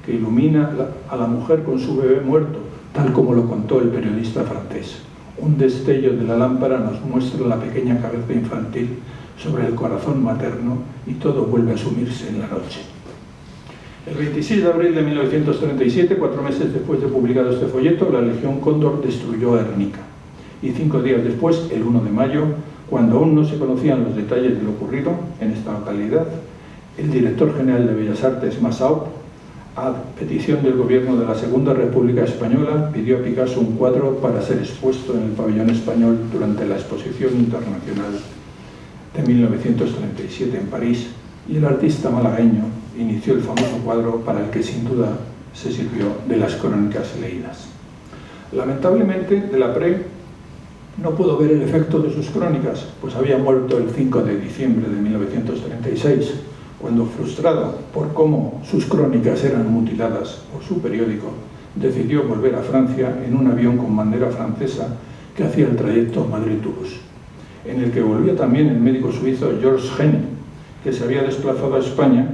Speaker 4: que ilumina a la mujer con su bebé muerto, tal como lo contó el periodista francés. Un destello de la lámpara nos muestra la pequeña cabeza infantil sobre el corazón materno y todo vuelve a sumirse en la noche. El 26 de abril de 1937, 4 meses después de publicado este folleto, la Legión Cóndor destruyó Guernica. Y 5 días después, el 1 de mayo, cuando aún no se conocían los detalles de lo ocurrido en esta localidad, el director general de Bellas Artes, Massaut, a petición del gobierno de la Segunda República Española, pidió a Picasso un cuadro para ser expuesto en el pabellón español durante la Exposición Internacional de 1937 en París, y el artista malagueño inició el famoso cuadro para el que sin duda se sirvió de las crónicas leídas. Lamentablemente, Delaprée no pudo ver el efecto de sus crónicas, pues había muerto el 5 de diciembre de 1936, cuando, frustrado por cómo sus crónicas eran mutiladas por su periódico, decidió volver a Francia en un avión con bandera francesa que hacía el trayecto Madrid-Toulouse, en el que volvía también el médico suizo Georges Henny, que se había desplazado a España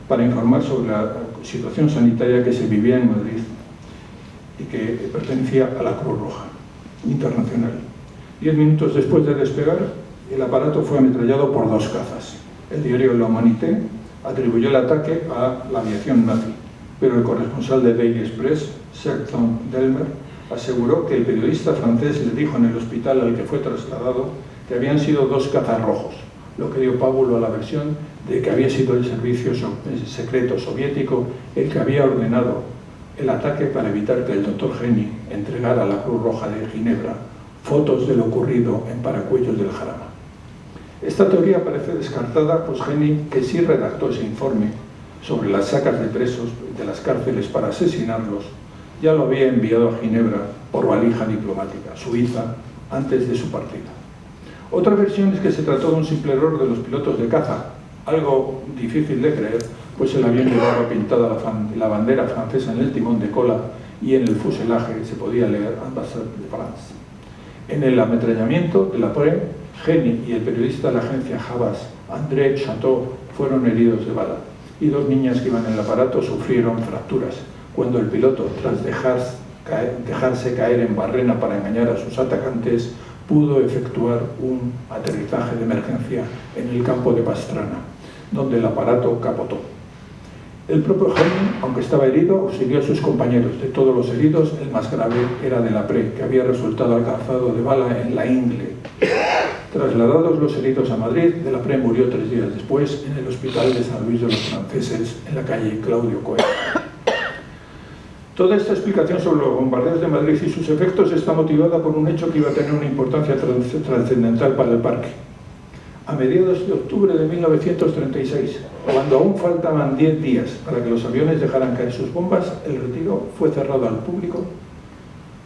Speaker 4: para informar sobre la situación sanitaria que se vivía en Madrid y que pertenecía a la Cruz Roja Internacional. 10 minutos después de despegar, el aparato fue ametrallado por 2 cazas. El diario La Humanité atribuyó el ataque a la aviación nazi, pero el corresponsal de Daily Express, Sergent Delmer, aseguró que el periodista francés le dijo en el hospital al que fue trasladado que habían sido 2 cazas rojos, lo que dio pábulo a la versión de que había sido el servicio secreto soviético el que había ordenado el ataque para evitar que el doctor Henny entregara a la Cruz Roja de Ginebra fotos de lo ocurrido en Paracuellos del Jarama. Esta teoría parece descartada, pues Henny, que sí redactó ese informe sobre las sacas de presos de las cárceles para asesinarlos, ya lo había enviado a Ginebra por valija diplomática, Suiza, antes de su partida. Otra versión es que se trató de un simple error de los pilotos de caza, algo difícil de creer, pues el avión llevaba pintada la bandera francesa en el timón de cola y en el fuselaje se podía leer Ambassade de France. En el ametrallamiento de Delaprée, Henny y el periodista de la agencia Havas, André Chateau, fueron heridos de bala, y 2 niñas que iban en el aparato sufrieron fracturas, cuando el piloto, tras dejarse caer en barrena para engañar a sus atacantes, pudo efectuar un aterrizaje de emergencia en el campo de Pastrana, donde el aparato capotó. El propio Henny, aunque estaba herido, auxilió a sus compañeros. De todos los heridos, el más grave era Delaprée, que había resultado alcanzado de bala en la ingle. Trasladados los heridos a Madrid, Delaprée murió 3 días después en el Hospital de San Luis de los Franceses, en la calle Claudio Coelho. Toda esta explicación sobre los bombardeos de Madrid y sus efectos está motivada por un hecho que iba a tener una importancia trascendental para el parque. A mediados de octubre de 1936, cuando aún faltaban 10 días para que los aviones dejaran caer sus bombas, el Retiro fue cerrado al público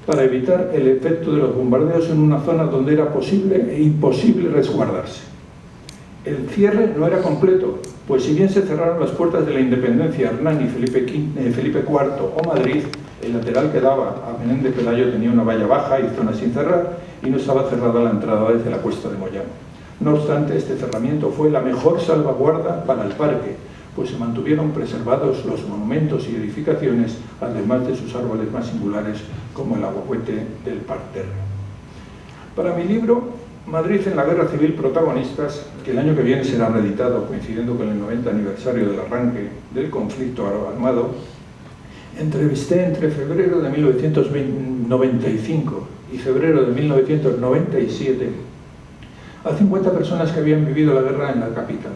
Speaker 4: para evitar el efecto de los bombardeos en una zona donde era posible e imposible resguardarse. El cierre no era completo, pues si bien se cerraron las puertas de la Independencia, Hernán y Felipe IV o Madrid, el lateral que daba a Menéndez Pelayo tenía una valla baja y zona sin cerrar, y no estaba cerrada la entrada desde la Cuesta de Moyano. No obstante, este cerramiento fue la mejor salvaguarda para el parque, pues se mantuvieron preservados los monumentos y edificaciones, además de sus árboles más singulares, como el aguahuete del parterre. Para mi libro, Madrid en la Guerra Civil, protagonistas, que el año que viene será reeditado coincidiendo con el 90 aniversario del arranque del conflicto armado, entrevisté entre febrero de 1995 y febrero de 1997 a 50 personas que habían vivido la guerra en la capital.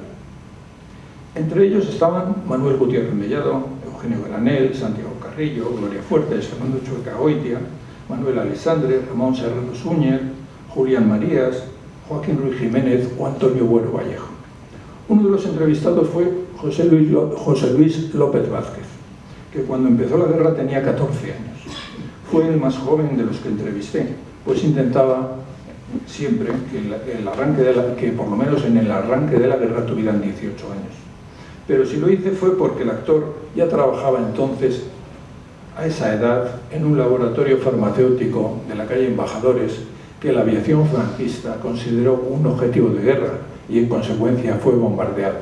Speaker 4: Entre ellos estaban Manuel Gutiérrez Mellado, Eugenio Granel, Santiago Carrillo, Gloria Fuertes, Fernando Chueca Goitia, Manuel Alessandre, Ramón Serrano Súñer, Julián Marías, Joaquín Ruiz Jiménez o Antonio Buero Vallejo. Uno de los entrevistados fue José Luis López Vázquez, que cuando empezó la guerra tenía 14 años. Fue el más joven de los que entrevisté, pues intentaba siempre que por lo menos en el arranque de la guerra tuvieran 18 años. Pero si lo hice fue porque el actor ya trabajaba entonces, a esa edad, en un laboratorio farmacéutico de la calle Embajadores, que la aviación franquista consideró un objetivo de guerra y en consecuencia fue bombardeado,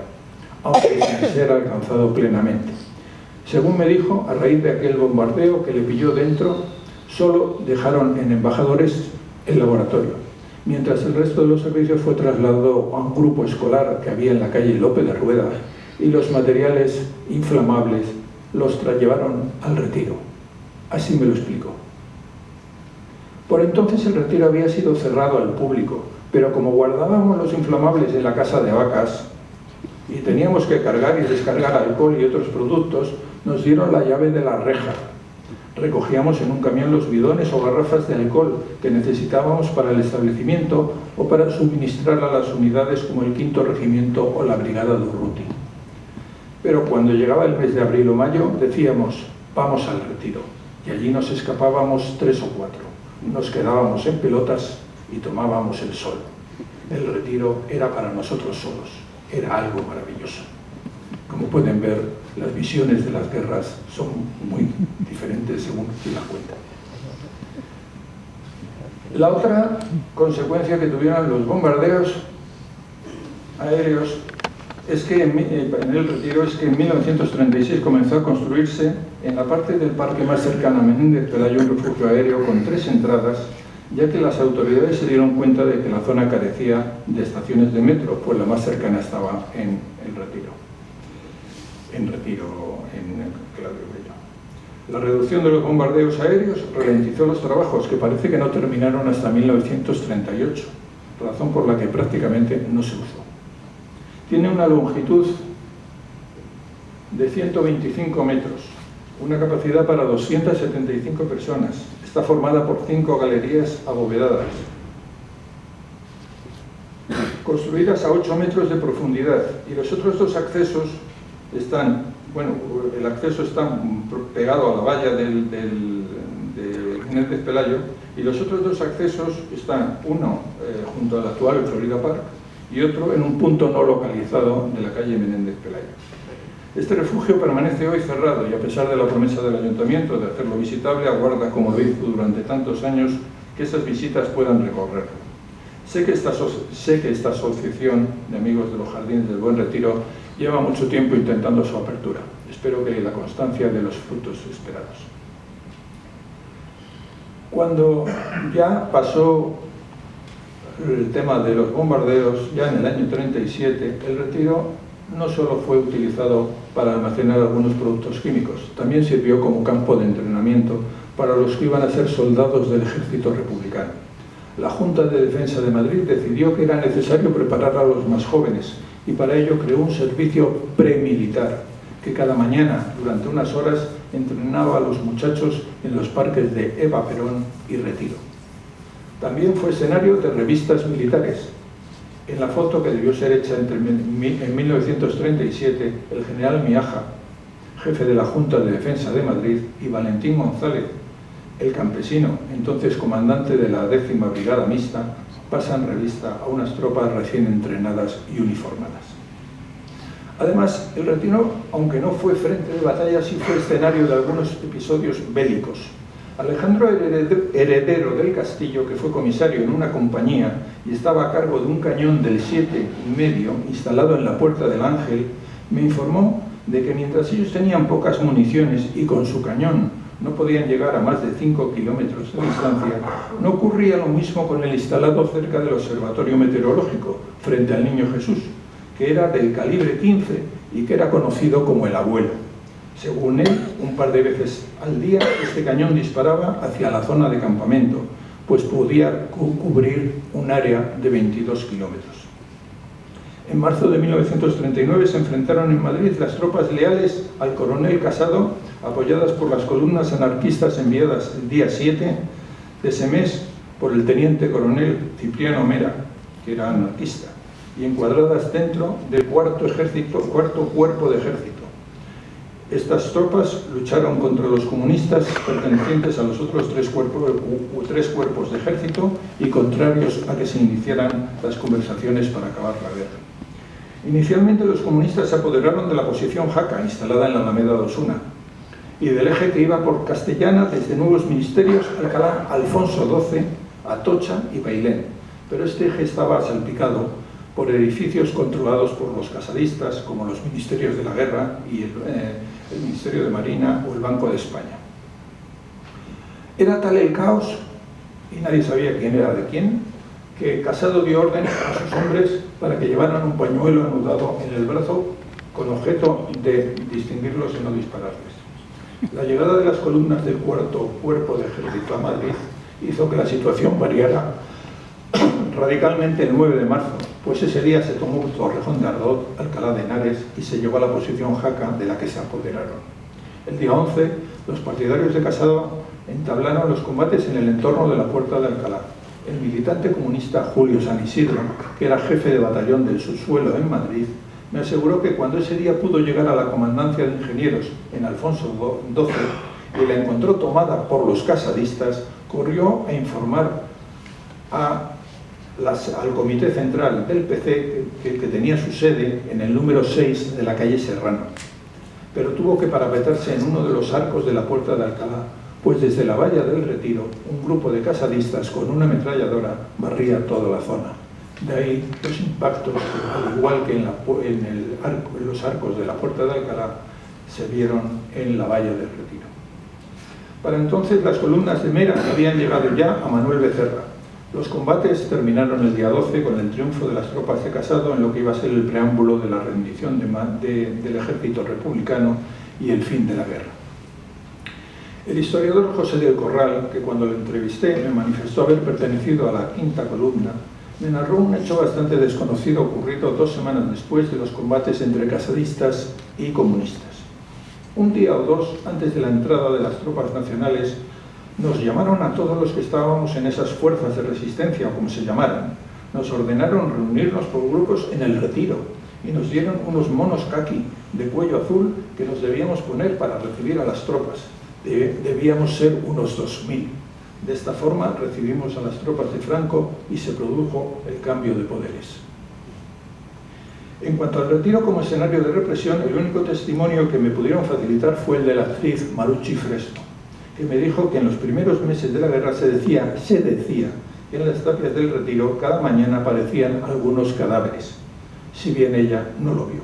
Speaker 4: aunque sin ser alcanzado plenamente. Según me dijo, a raíz de aquel bombardeo que le pilló dentro, solo dejaron en Embajadores el laboratorio, mientras el resto de los servicios fue trasladado a un grupo escolar que había en la calle Lope de Rueda, y los materiales inflamables los llevaron al Retiro. Así me lo explicó. Por entonces el Retiro había sido cerrado al público, pero como guardábamos los inflamables en la casa de vacas y teníamos que cargar y descargar alcohol y otros productos, nos dieron la llave de la reja Recogíamos en un camión los bidones o garrafas de alcohol que necesitábamos para el establecimiento o para suministrar a las unidades como el 5º Regimiento o la Brigada de Urruti. Pero cuando llegaba el mes de abril o mayo decíamos, vamos al retiro, y allí nos escapábamos 3 o 4. Nos quedábamos en pelotas y tomábamos el sol. El retiro era para nosotros solos, era algo maravilloso. Como pueden ver, las visiones de las guerras son muy diferentes según quien la cuenta. La otra consecuencia que tuvieron los bombardeos aéreos es que en el retiro es que en 1936 comenzó a construirse en la parte del parque más cercana a Menéndez Pelayo un refugio aéreo con 3 entradas, ya que las autoridades se dieron cuenta de que la zona carecía de estaciones de metro, pues la más cercana estaba en el Retiro. En Claudio Bello. La reducción de los bombardeos aéreos ralentizó los trabajos, que parece que no terminaron hasta 1938, razón por la que prácticamente no se usó. Tiene una longitud de 125 metros, una capacidad para 275 personas. Está formada por 5 galerías abovedadas, construidas a 8 metros de profundidad, y los otros 2 accesos están, bueno, el acceso está pegado a la valla de Menéndez Pelayo, y los otros 2 accesos están, uno junto al actual Florida Park y otro en un punto no localizado de la calle Menéndez Pelayo. Este refugio permanece hoy cerrado y, a pesar de la promesa del Ayuntamiento de hacerlo visitable, aguarda, como lo hizo durante tantos años, que esas visitas puedan recorrerlo. Sé que esta asociación de amigos de los Jardines del Buen Retiro lleva mucho tiempo intentando su apertura. Espero que la constancia de los frutos esperados. Cuando ya pasó el tema de los bombardeos, ya en el año 37, el Retiro no solo fue utilizado para almacenar algunos productos químicos, también sirvió como campo de entrenamiento para los que iban a ser soldados del ejército republicano. La Junta de Defensa de Madrid decidió que era necesario preparar a los más jóvenes y para ello creó un servicio premilitar que cada mañana, durante unas horas, entrenaba a los muchachos en los parques de Eva Perón y Retiro. También fue escenario de revistas militares. En la foto, que debió ser hecha en 1937, el general Miaja, jefe de la Junta de Defensa de Madrid, y Valentín González, el campesino, entonces comandante de la 10ª Brigada Mixta, pasan revista a unas tropas recién entrenadas y uniformadas. Además, el Retiro, aunque no fue frente de batalla, sí fue escenario de algunos episodios bélicos. Alejandro Heredero del Castillo, que fue comisario en una compañía y estaba a cargo de un cañón del 7,5 instalado en la Puerta del Ángel, me informó de que mientras ellos tenían pocas municiones y con su cañón no podían llegar a más de 5 kilómetros de distancia, no ocurría lo mismo con el instalado cerca del Observatorio Meteorológico, frente al Niño Jesús, que era del calibre 15 y que era conocido como el Abuelo. Según él, un par de veces al día este cañón disparaba hacia la zona de campamento, pues podía cubrir un área de 22 kilómetros. En marzo de 1939 se enfrentaron en Madrid las tropas leales al coronel Casado, apoyadas por las columnas anarquistas enviadas el día 7 de ese mes por el teniente coronel Cipriano Mera, que era anarquista, y encuadradas dentro del cuarto cuerpo de ejército. Estas tropas lucharon contra los comunistas pertenecientes a los otros tres cuerpos de ejército y contrarios a que se iniciaran las conversaciones para acabar la guerra. Inicialmente los comunistas se apoderaron de la posición Jaca, instalada en la Alameda de Osuna, y del eje que iba por Castellana desde Nuevos Ministerios, Alcalá, Alfonso XII, Atocha y Bailén. Pero este eje estaba salpicado por edificios controlados por los casadistas, como los Ministerios de la Guerra y el Ministerio de Marina o el Banco de España. Era tal el caos, y nadie sabía quién era de quién, que Casado dio orden a sus hombres para que llevaran un pañuelo anudado en el brazo con objeto de distinguirlos y no dispararles. La llegada de las columnas del cuarto cuerpo de ejército a Madrid hizo que la situación variara radicalmente el 9 de marzo, pues ese día se tomó Torrejón de Ardot, Alcalá de Henares, y se llegó a la posición Jaca, de la que se apoderaron. El día 11, los partidarios de Casado entablaron los combates en el entorno de la Puerta de Alcalá. El militante comunista Julio San Isidro, que era jefe de batallón del subsuelo en Madrid, me aseguró que cuando ese día pudo llegar a la comandancia de ingenieros en Alfonso XII y la encontró tomada por los casadistas, corrió a informar al Comité Central del PC, que tenía su sede en el número 6 de la calle Serrano. Pero tuvo que parapetarse en uno de los arcos de la Puerta de Alcalá, pues desde la valla del Retiro, un grupo de casadistas con una ametralladora barría toda la zona. De ahí los impactos, al igual que en los arcos de la Puerta de Alcalá, se vieron en la valla del Retiro. Para entonces las columnas de Mera habían llegado ya a Manuel Becerra. Los combates terminaron el día 12 con el triunfo de las tropas de Casado en lo que iba a ser el preámbulo de la rendición del ejército republicano y el fin de la guerra. El historiador José del Corral, que cuando lo entrevisté me manifestó haber pertenecido a la quinta columna, me narró un hecho bastante desconocido ocurrido 2 semanas después de los combates entre casadistas y comunistas. Un día o dos antes de la entrada de las tropas nacionales, nos llamaron a todos los que estábamos en esas fuerzas de resistencia, o como se llamaran. Nos ordenaron reunirnos por grupos en el Retiro y nos dieron unos monos caqui de cuello azul que nos debíamos poner para recibir a las tropas. Debíamos ser unos 2000. De esta forma recibimos a las tropas de Franco y se produjo el cambio de poderes. En cuanto al Retiro como escenario de represión, el único testimonio que me pudieron facilitar fue el de la actriz Marucci Fresno, que me dijo que en los primeros meses de la guerra se decía que en las tapias del Retiro cada mañana aparecían algunos cadáveres, si bien ella no lo vio.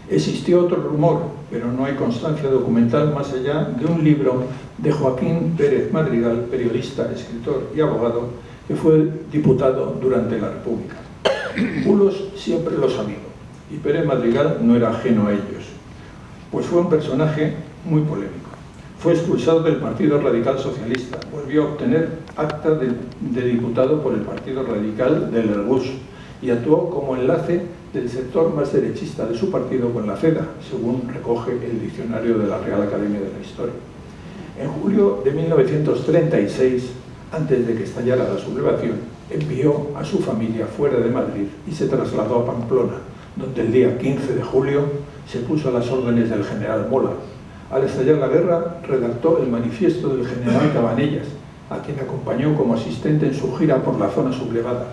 Speaker 4: Existió otro rumor, pero no hay constancia documental más allá de un libro de Joaquín Pérez Madrigal, periodista, escritor y abogado, que fue diputado durante la República. Bulos siempre los ha habido, y Pérez Madrigal no era ajeno a ellos, pues fue un personaje muy polémico. Fue expulsado del Partido Radical Socialista, volvió a obtener acta de diputado por el Partido Radical del Ergus y actuó como enlace del sector más derechista de su partido con la CEDA, según recoge el diccionario de la Real Academia de la Historia. En julio de 1936, antes de que estallara la sublevación, envió a su familia fuera de Madrid y se trasladó a Pamplona, donde el día 15 de julio se puso a las órdenes del general Mola. Al estallar la guerra, redactó el manifiesto del general Cabanellas, a quien acompañó como asistente en su gira por la zona sublevada.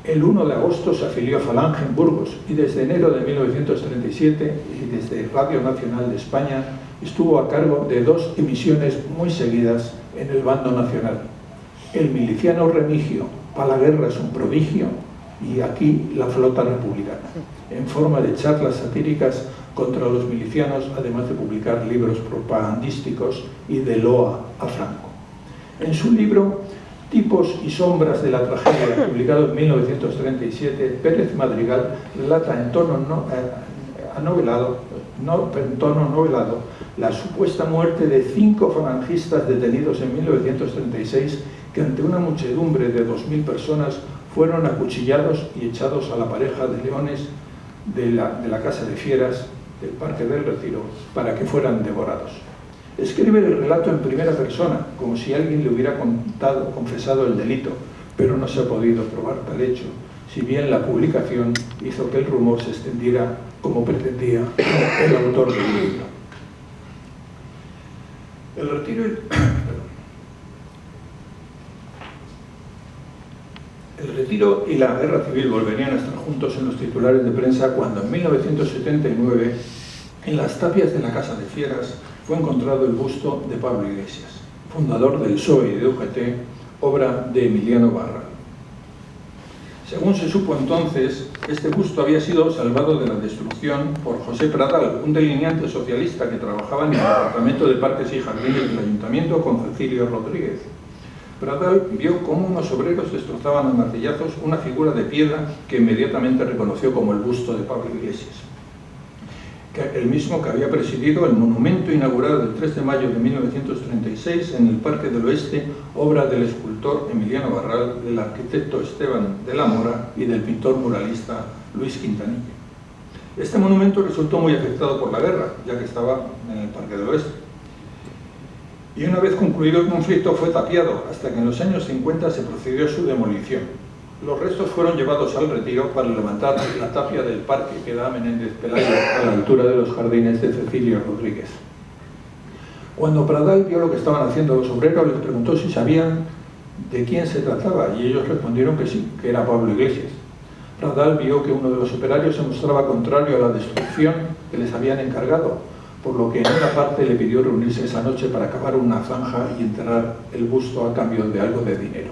Speaker 4: El 1 de agosto se afilió a Falange en Burgos y desde enero de 1937 y desde Radio Nacional de España estuvo a cargo de 2 emisiones muy seguidas en el bando nacional. El miliciano Remigio, para la guerra es un prodigio, y aquí la flota republicana, en forma de charlas satíricas contra los milicianos, además de publicar libros propagandísticos y de loa a Franco. En su libro Tipos y sombras de la tragedia, publicado en 1937, Pérez Madrigal relata en tono novelado la supuesta muerte de 5 falangistas detenidos en 1936 que ante una muchedumbre de 2000 personas fueron acuchillados y echados a la pareja de leones de la Casa de Fieras del Parque del Retiro para que fueran devorados. Escribe el relato en primera persona, como si alguien le hubiera confesado el delito, pero no se ha podido probar tal hecho, si bien la publicación hizo que el rumor se extendiera como pretendía el autor del libro. El Retiro y la Guerra Civil volverían a estar juntos en los titulares de prensa cuando en 1979, en las tapias de la Casa de Fieras, fue encontrado el busto de Pablo Iglesias, fundador del PSOE y de UGT, obra de Emiliano Barral. Según se supo entonces, este busto había sido salvado de la destrucción por José Pradal, un delineante socialista que trabajaba en el Departamento de Parques y Jardines del Ayuntamiento con Cecilio Rodríguez. Pradal vio cómo unos obreros destrozaban a martillazos una figura de piedra que inmediatamente reconoció como el busto de Pablo Iglesias, el mismo que había presidido el monumento inaugurado el 3 de mayo de 1936 en el Parque del Oeste, obra del escultor Emiliano Barral, del arquitecto Esteban de la Mora y del pintor muralista Luis Quintanilla. Este monumento resultó muy afectado por la guerra, ya que estaba en el Parque del Oeste. Y una vez concluido el conflicto fue tapiado, hasta que en los años 50 se procedió a su demolición. Los restos fueron llevados al Retiro para levantar la tapia del parque que da Menéndez Pelayo a la altura de los jardines de Cecilio Rodríguez. Cuando Pradal vio lo que estaban haciendo los obreros, les preguntó si sabían de quién se trataba, y ellos respondieron que sí, que era Pablo Iglesias. Pradal vio que uno de los operarios se mostraba contrario a la destrucción que les habían encargado, por lo que en una parte le pidió reunirse esa noche para cavar una zanja y enterrar el busto a cambio de algo de dinero.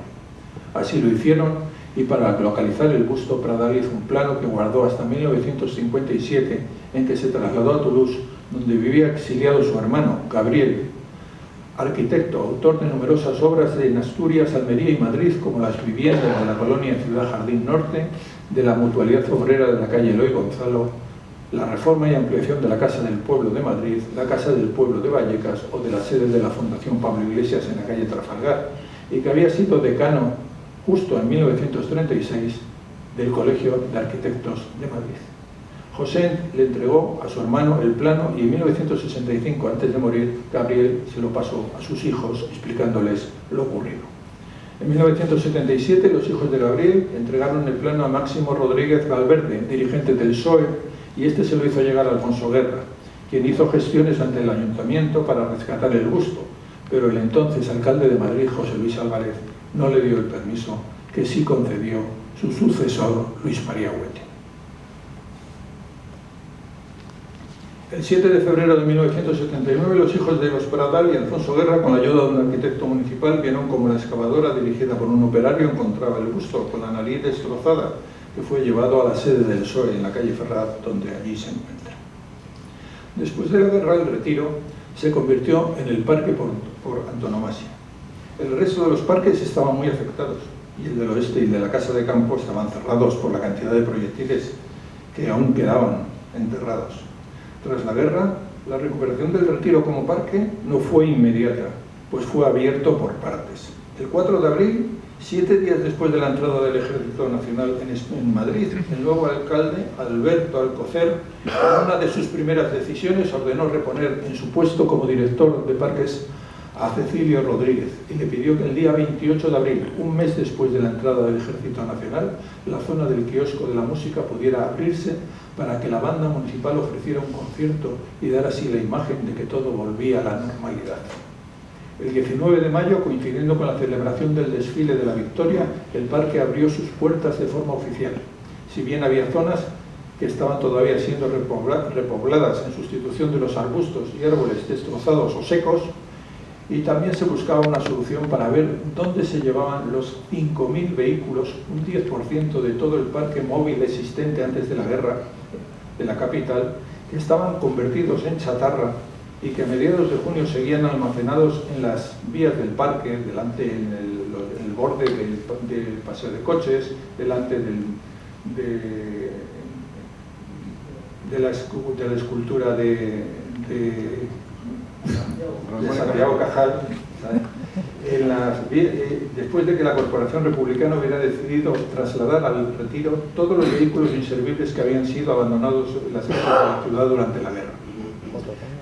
Speaker 4: Así lo hicieron, y para localizar el busto, Pradal hizo un plano que guardó hasta 1957, en que se trasladó a Toulouse, donde vivía exiliado su hermano, Gabriel, arquitecto, autor de numerosas obras en Asturias, Almería y Madrid, como las viviendas de la colonia Ciudad Jardín Norte, de la Mutualidad Obrera de la calle Eloy Gonzalo, la reforma y ampliación de la Casa del Pueblo de Madrid, la Casa del Pueblo de Vallecas o de la sede de la Fundación Pablo Iglesias en la calle Trafalgar, y que había sido decano justo en 1936 del Colegio de Arquitectos de Madrid. José le entregó a su hermano el plano y en 1965, antes de morir, Gabriel se lo pasó a sus hijos explicándoles lo ocurrido. En 1977 los hijos de Gabriel entregaron el plano a Máximo Rodríguez Valverde, dirigente del PSOE, y este se lo hizo llegar a Alfonso Guerra, quien hizo gestiones ante el ayuntamiento para rescatar el busto, pero el entonces alcalde de Madrid, José Luis Álvarez, no le dio el permiso que sí concedió su sucesor, Luis María Huete. El 7 de febrero de 1979, los hijos de los Pradal y Alfonso Guerra, con la ayuda de un arquitecto municipal, vieron como la excavadora dirigida por un operario encontraba el busto con la nariz destrozada, que fue llevado a la sede del PSOE en la calle Ferraz, donde allí se encuentra. Después de la guerra, el Retiro se convirtió en el parque por antonomasia. El resto de los parques estaban muy afectados, y el del oeste y el de la Casa de Campo estaban cerrados por la cantidad de proyectiles que aún quedaban enterrados. Tras la guerra, la recuperación del Retiro como parque no fue inmediata, pues fue abierto por partes. El 4 de abril, 7 días después de la entrada del Ejército Nacional en Madrid, el nuevo alcalde, Alberto Alcocer, en una de sus primeras decisiones, ordenó reponer en su puesto como director de parques a Cecilio Rodríguez y le pidió que el día 28 de abril, un mes después de la entrada del Ejército Nacional, la zona del kiosco de la música pudiera abrirse para que la banda municipal ofreciera un concierto y dar así la imagen de que todo volvía a la normalidad. El 19 de mayo, coincidiendo con la celebración del desfile de la Victoria, el parque abrió sus puertas de forma oficial. Si bien había zonas que estaban todavía siendo repobladas en sustitución de los arbustos y árboles destrozados o secos, y también se buscaba una solución para ver dónde se llevaban los 5.000 vehículos, un 10% de todo el parque móvil existente antes de la guerra de la capital, que estaban convertidos en chatarra y que a mediados de junio seguían almacenados en las vías del parque, delante en el borde del paseo de coches, delante de la escultura de Santiago Cajal, después de que la Corporación Republicana hubiera decidido trasladar al Retiro todos los vehículos inservibles que habían sido abandonados en las calles de la ciudad durante la guerra.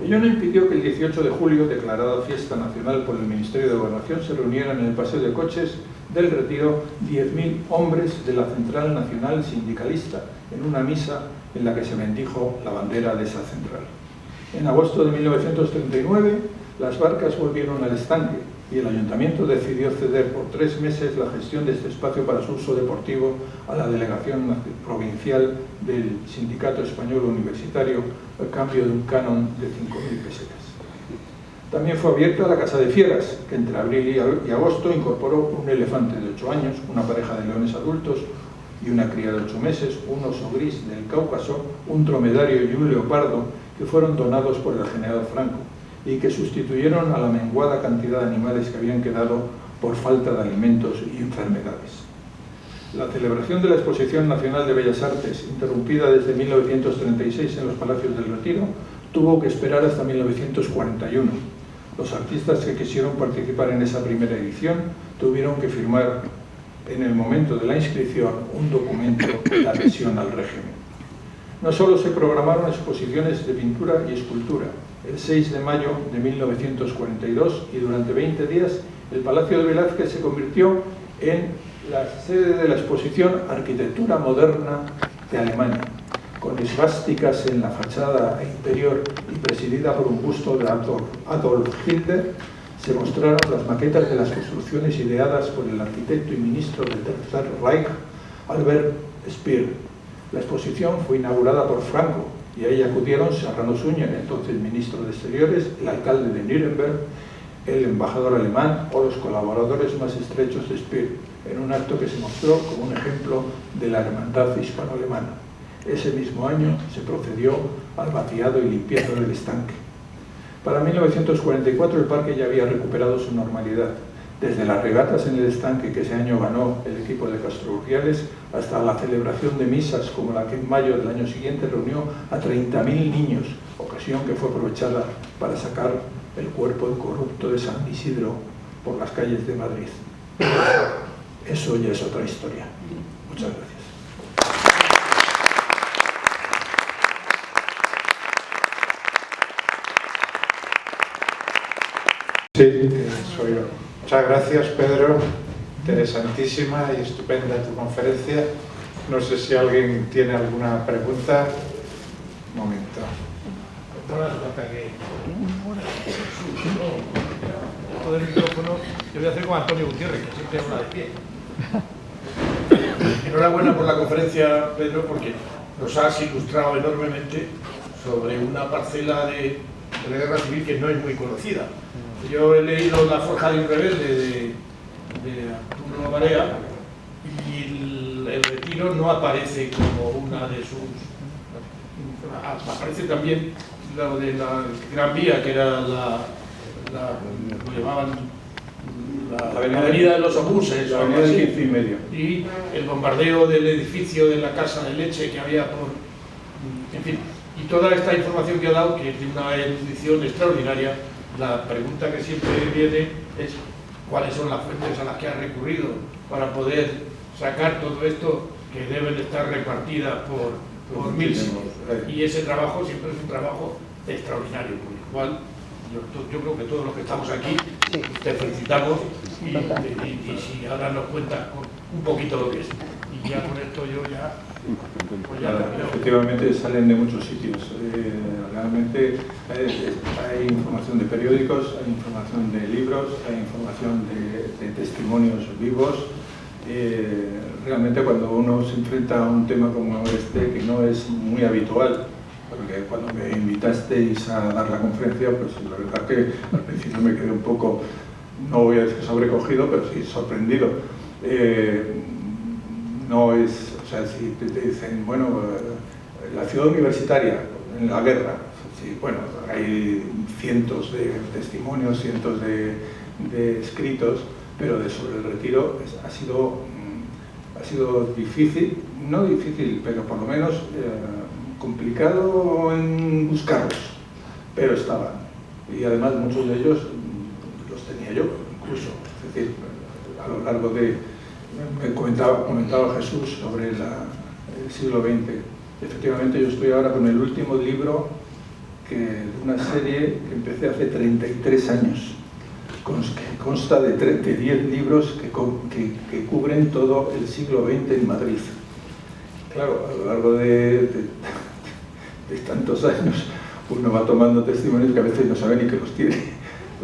Speaker 4: Ello no impidió que el 18 de julio, declarada fiesta nacional por el Ministerio de Gobernación, se reunieran en el paseo de coches del Retiro 10.000 hombres de la Central Nacional Sindicalista en una misa en la que se bendijo la bandera de esa central. En agosto de 1939, las barcas volvieron al estanque y el ayuntamiento decidió ceder por 3 meses la gestión de este espacio para su uso deportivo a la delegación provincial del Sindicato Español Universitario a cambio de un canon de 5.000 pesetas. También fue abierta la Casa de Fieras, que entre abril y agosto incorporó un elefante de 8 años, una pareja de leones adultos y una cría de 8 meses, un oso gris del Cáucaso, un dromedario y un leopardo que fueron donados por el general Franco y que sustituyeron a la menguada cantidad de animales que habían quedado por falta de alimentos y enfermedades. La celebración de la Exposición Nacional de Bellas Artes, interrumpida desde 1936 en los Palacios del Retiro, tuvo que esperar hasta 1941. Los artistas que quisieron participar en esa primera edición tuvieron que firmar en el momento de la inscripción un documento de adhesión al régimen. No solo se programaron exposiciones de pintura y escultura. El 6 de mayo de 1942 y durante 20 días el Palacio de Velázquez se convirtió en la sede de la exposición Arquitectura Moderna de Alemania, con esvásticas en la fachada interior y presidida por un busto de Adolf Hitler. Se mostraron las maquetas de las construcciones ideadas por el arquitecto y ministro del Tercer Reich, Albert Speer. La exposición fue inaugurada por Franco y a ella acudieron Serrano Suñer, entonces ministro de Exteriores, el alcalde de Nuremberg, el embajador alemán o los colaboradores más estrechos de Speer, en un acto que se mostró como un ejemplo de la hermandad hispano-alemana. Ese mismo año se procedió al vaciado y limpieza del estanque. Para 1944 el parque ya había recuperado su normalidad, desde las regatas en el estanque que ese año ganó el equipo de Castro Urdiales hasta la celebración de misas como la que en mayo del año siguiente reunió a 30.000 niños, ocasión que fue aprovechada para sacar el cuerpo incorrupto de San Isidro por las calles de Madrid. Eso ya es otra historia. Muchas gracias.
Speaker 3: Sí, soy yo. Muchas gracias, Pedro. Interesantísima y estupenda tu conferencia. No sé si alguien tiene alguna pregunta. Un momento.
Speaker 5: Todo el micrófono, yo voy a hacer con Antonio Gutiérrez, que siempre habla de pie. Enhorabuena por la conferencia, Pedro, porque nos has ilustrado enormemente sobre una parcela de la guerra civil que no es muy conocida. Yo he leído La forja de un rebelde de Arturo Barea y el retiro no aparece como una de sus... Aparece también lo de la Gran Vía, que era lo llamaban la avenida de los obuses,
Speaker 4: la avenida del 15 y medio.
Speaker 5: Y el bombardeo del edificio de la casa de leche que había por... En fin, y toda esta información que ha dado, que es de una erudición extraordinaria. La pregunta que siempre viene es cuáles son las fuentes a las que ha recurrido para poder sacar todo esto, que deben estar repartidas por mil sitios. Y ese trabajo siempre es un trabajo extraordinario, por el cual yo creo que todos los que estamos aquí te felicitamos y si ahora nos cuentas un poquito lo que es. Y ya con esto yo ya... Pues ya
Speaker 4: efectivamente salen de muchos sitios. Realmente hay información de periódicos, hay información de libros, hay información de testimonios vivos. Realmente cuando uno se enfrenta a un tema como este, que no es muy habitual, porque cuando me invitasteis a dar la conferencia, pues la verdad que al principio me quedé un poco, no voy a decir sobrecogido, pero sí sorprendido. No es, o sea, si te dicen, bueno, la ciudad universitaria en la guerra, sí, bueno, hay cientos de testimonios, cientos de escritos, pero sobre el retiro ha sido difícil, no difícil, pero por lo menos complicado en buscarlos, pero estaban. Y además muchos de ellos los tenía yo, incluso, es decir, a lo largo de... Me comentaba Jesús sobre el siglo XX. Efectivamente, yo estoy ahora con el último libro de una serie que empecé hace 33 años. Que consta de 10 libros que cubren todo el siglo XX en Madrid. Claro, a lo largo de tantos años uno va tomando testimonios que a veces no sabe ni que los tiene.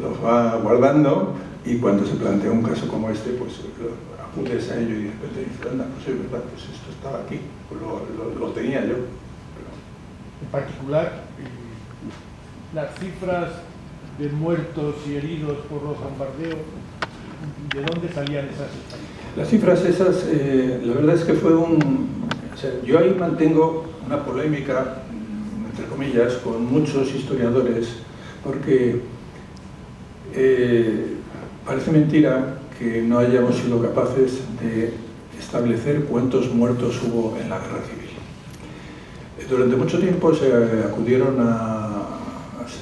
Speaker 4: Los va guardando y cuando se plantea un caso como este, pues acudes a ello y de repente dices, anda, pues es verdad, pues esto estaba aquí, pues lo tenía yo.
Speaker 5: En particular, las cifras de muertos y heridos por los bombardeos, ¿de dónde salían esas estadísticas?
Speaker 4: Las cifras esas, la verdad es que fue o sea, yo ahí mantengo una polémica, entre comillas, con muchos historiadores, porque parece mentira que no hayamos sido capaces de establecer cuántos muertos hubo en la guerra civil. Durante mucho tiempo se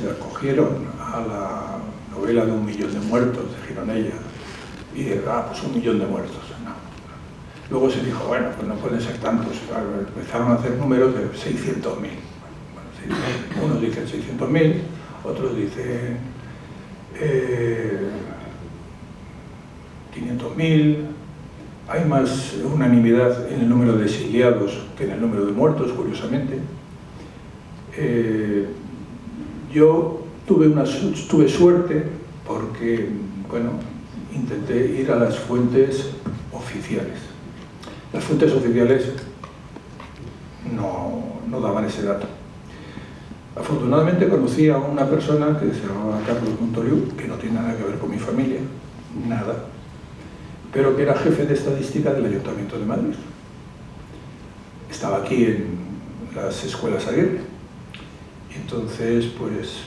Speaker 4: acogieron a la novela de 1 millón de muertos de Gironella y pues 1 millón de muertos. No. Luego se dijo, bueno, pues no pueden ser tantos. Empezaron a hacer números de 600.000. Bueno, unos dicen 600.000, otros dicen 500.000. Hay más unanimidad en el número de exiliados que en el número de muertos, curiosamente. Yo tuve suerte porque, bueno, intenté ir a las fuentes oficiales. Las fuentes oficiales no daban ese dato. Afortunadamente conocí a una persona que se llamaba Carlos Montoliu, que no tiene nada que ver con mi familia, nada, pero que era jefe de estadística del Ayuntamiento de Madrid. Estaba aquí en las escuelas Aguirre. Entonces, pues,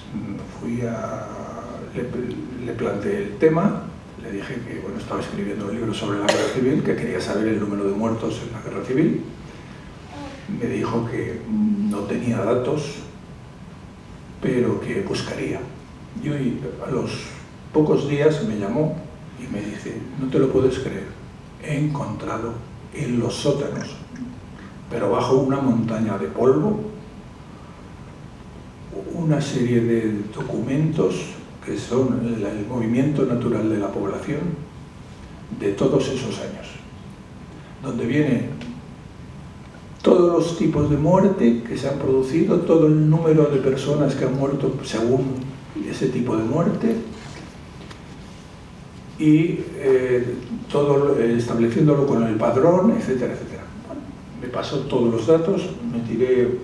Speaker 4: le planteé el tema, le dije que, bueno, estaba escribiendo un libro sobre la guerra civil, que quería saber el número de muertos en la guerra civil. Me dijo que no tenía datos, pero que buscaría. Yo, a los pocos días me llamó y me dice, no te lo puedes creer, he encontrado en los sótanos, pero bajo una montaña de polvo, una serie de documentos que son el movimiento natural de la población de todos esos años, donde viene todos los tipos de muerte que se han producido, todo el número de personas que han muerto según ese tipo de muerte, y todo estableciéndolo con el padrón, etcétera, etcétera. Bueno, me pasó todos los datos, me tiré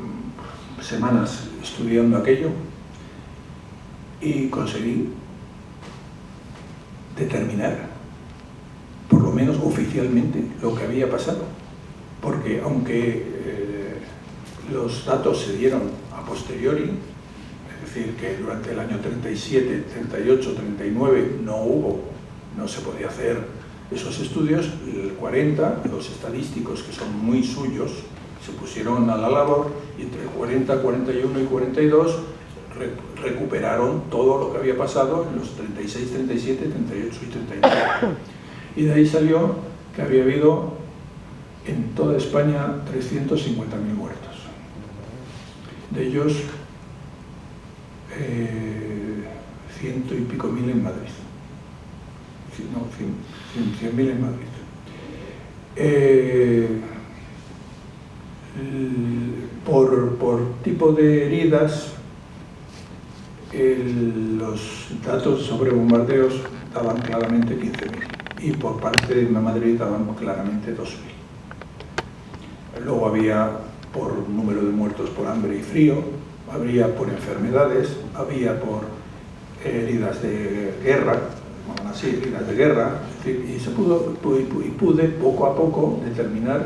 Speaker 4: semanas estudiando aquello y conseguí determinar, por lo menos oficialmente, lo que había pasado. Porque aunque los datos se dieron a posteriori, es decir, que durante el año 37, 38, 39 no se podía hacer esos estudios, el 40, los estadísticos, que son muy suyos, se pusieron a la labor y entre 40, 41 y 42 recuperaron todo lo que había pasado en los 36, 37, 38 y 39. Y de ahí salió que había habido en toda España 350.000 muertos. De ellos, 100 y pico mil en Madrid. No, 100.000 en Madrid. Por tipo de heridas, los datos sobre bombardeos daban claramente 15.000 y por parte de Madrid daban claramente 2.000. Luego había por número de muertos por hambre y frío, había por enfermedades, había por heridas de guerra, bueno, así, heridas de guerra, y pude poco a poco determinar,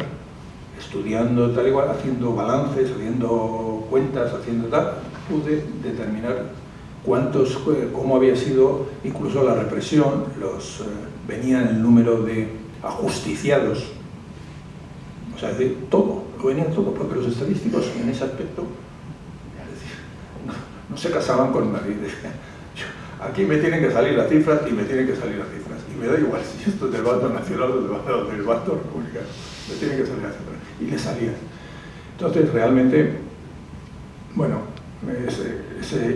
Speaker 4: estudiando tal igual, haciendo balances, haciendo cuentas, haciendo tal, pude determinar cómo había sido incluso la represión, venían el número de ajusticiados, o sea, de todo, lo venían todo, porque los estadísticos en ese aspecto no se casaban con nadie. Aquí me tienen que salir las cifras y me tienen que salir las cifras, y me da igual si esto es del bando nacional o del bando republicano, me tienen que salir las cifras, y le salían. Entonces, realmente, bueno,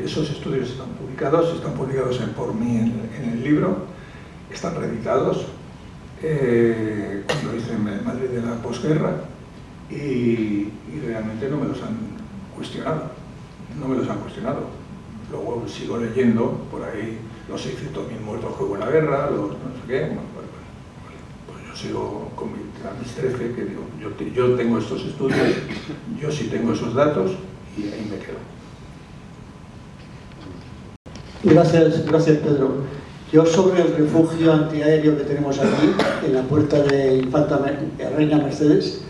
Speaker 4: esos estudios están publicados por mí en el libro, están reeditados, cuando hice en Madrid de la posguerra, y realmente no me los han cuestionado, Luego sigo leyendo por ahí los 600.000 muertos que hubo en la guerra, los no sé qué, pues yo sigo con mis 13, que digo, yo tengo estos estudios, yo sí tengo esos datos, y ahí me quedo.
Speaker 1: Gracias Pedro. Yo sobre el refugio antiaéreo que tenemos aquí, en la puerta de Infanta Reina Mercedes,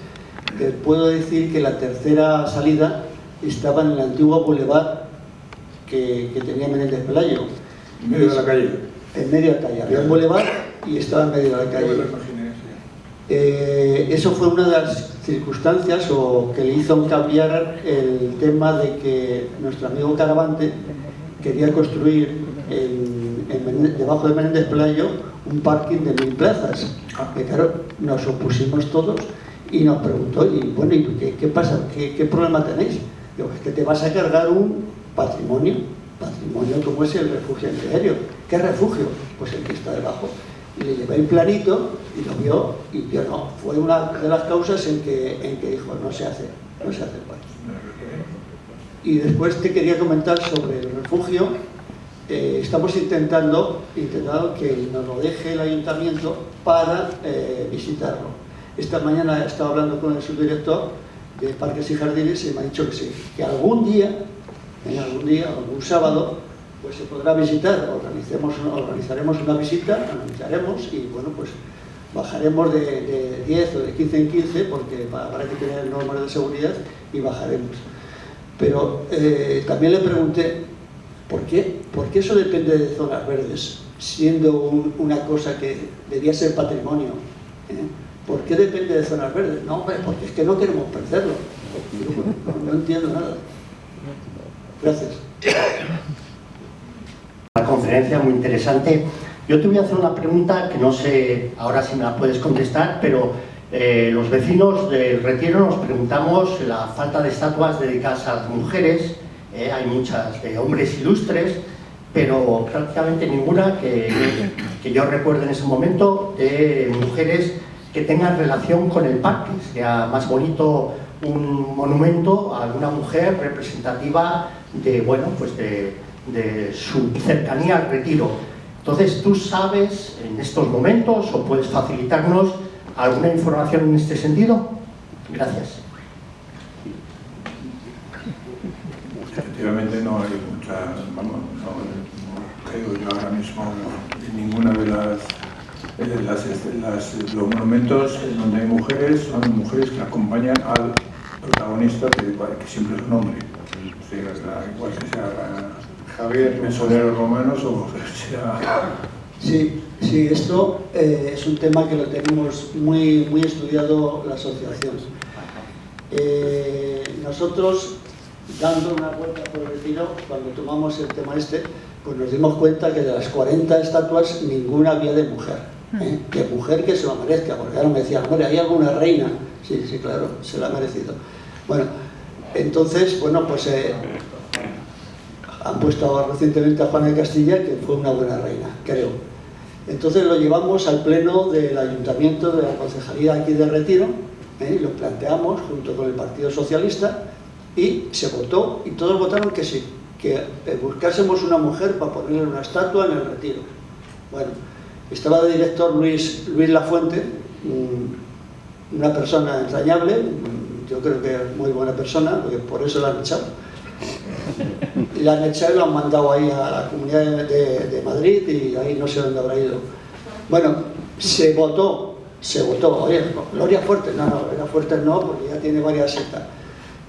Speaker 1: les puedo decir que la tercera salida estaba en el antiguo boulevard que tenía Menéndez Pelayo.
Speaker 4: ¿En medio de la calle?
Speaker 1: En medio de la calle. Había un boulevard y estaba en medio de la calle. Eso fue una de las circunstancias que le hizo cambiar el tema de que nuestro amigo Caravante quería construir debajo de Menéndez Pelayo un parking de 1000 plazas. Que claro, nos opusimos todos y nos preguntó, y bueno, ¿y qué pasa? ¿Qué problema tenéis? Digo, es que te vas a cargar un patrimonio como es el refugio antiaéreo. ¿Qué refugio? Pues el que está debajo. Y le llevé el planito y lo vio, y yo no. Fue una de las causas en que dijo, no se hace el parking. Y después te quería comentar sobre el refugio. Estamos intentando que nos lo deje el ayuntamiento para visitarlo. Esta mañana he estado hablando con el subdirector de Parques y Jardines y me ha dicho que sí, que algún día, algún sábado, pues se podrá visitar. Organizaremos una visita, analizaremos y bueno, pues bajaremos de 10 o de 15 en 15 porque habrá que tener normas de seguridad y bajaremos. Pero también le pregunté, ¿por qué eso depende de zonas verdes? Siendo una cosa que debía ser patrimonio. ¿Por qué depende de zonas verdes? No, hombre, porque es que no queremos perderlo. No entiendo nada. Gracias.
Speaker 6: Una conferencia muy interesante. Yo te voy a hacer una pregunta que no sé ahora si me la puedes contestar, pero los vecinos del Retiro nos preguntamos la falta de estatuas dedicadas a las mujeres. Hay muchas de hombres ilustres, pero prácticamente ninguna que yo recuerde en ese momento de mujeres que tengan relación con el parque. Sea más bonito un monumento a alguna mujer representativa de, bueno, pues de su cercanía al Retiro. Entonces, ¿tú sabes en estos momentos o puedes facilitarnos alguna información en este sentido? Gracias.
Speaker 4: Efectivamente no hay mucha, vamos, no creo yo ahora mismo en ninguna de los monumentos en donde hay mujeres, son mujeres que acompañan al protagonista que siempre es un hombre. O sea, igual que sea Javier, mesoneros romanos o sea...
Speaker 1: Sí, esto es un tema que lo tenemos muy estudiado la asociación. Nosotros, dando una vuelta por el Retiro, cuando tomamos el tema pues nos dimos cuenta que de las 40 estatuas ninguna había de mujer. De mujer que se lo merezca, porque ahora me decían, hombre, ¿hay alguna reina? Sí, claro, se la ha merecido. Bueno, entonces, bueno, pues han puesto recientemente a Juana de Castilla, que fue una buena reina, creo. Entonces lo llevamos al pleno del ayuntamiento, de la concejalía aquí de Retiro, lo planteamos junto con el Partido Socialista y se votó, y todos votaron que sí, que buscásemos una mujer para ponerle una estatua en el Retiro. Bueno, estaba de director Luis Lafuente, una persona entrañable, yo creo que es muy buena persona, porque por eso la han echado. La han echado y lo han mandado ahí a la Comunidad de Madrid y ahí no sé dónde habrá ido. Bueno, se votó, oye, Gloria Fuertes, no, Gloria Fuertes no, porque ya tiene varias sectas.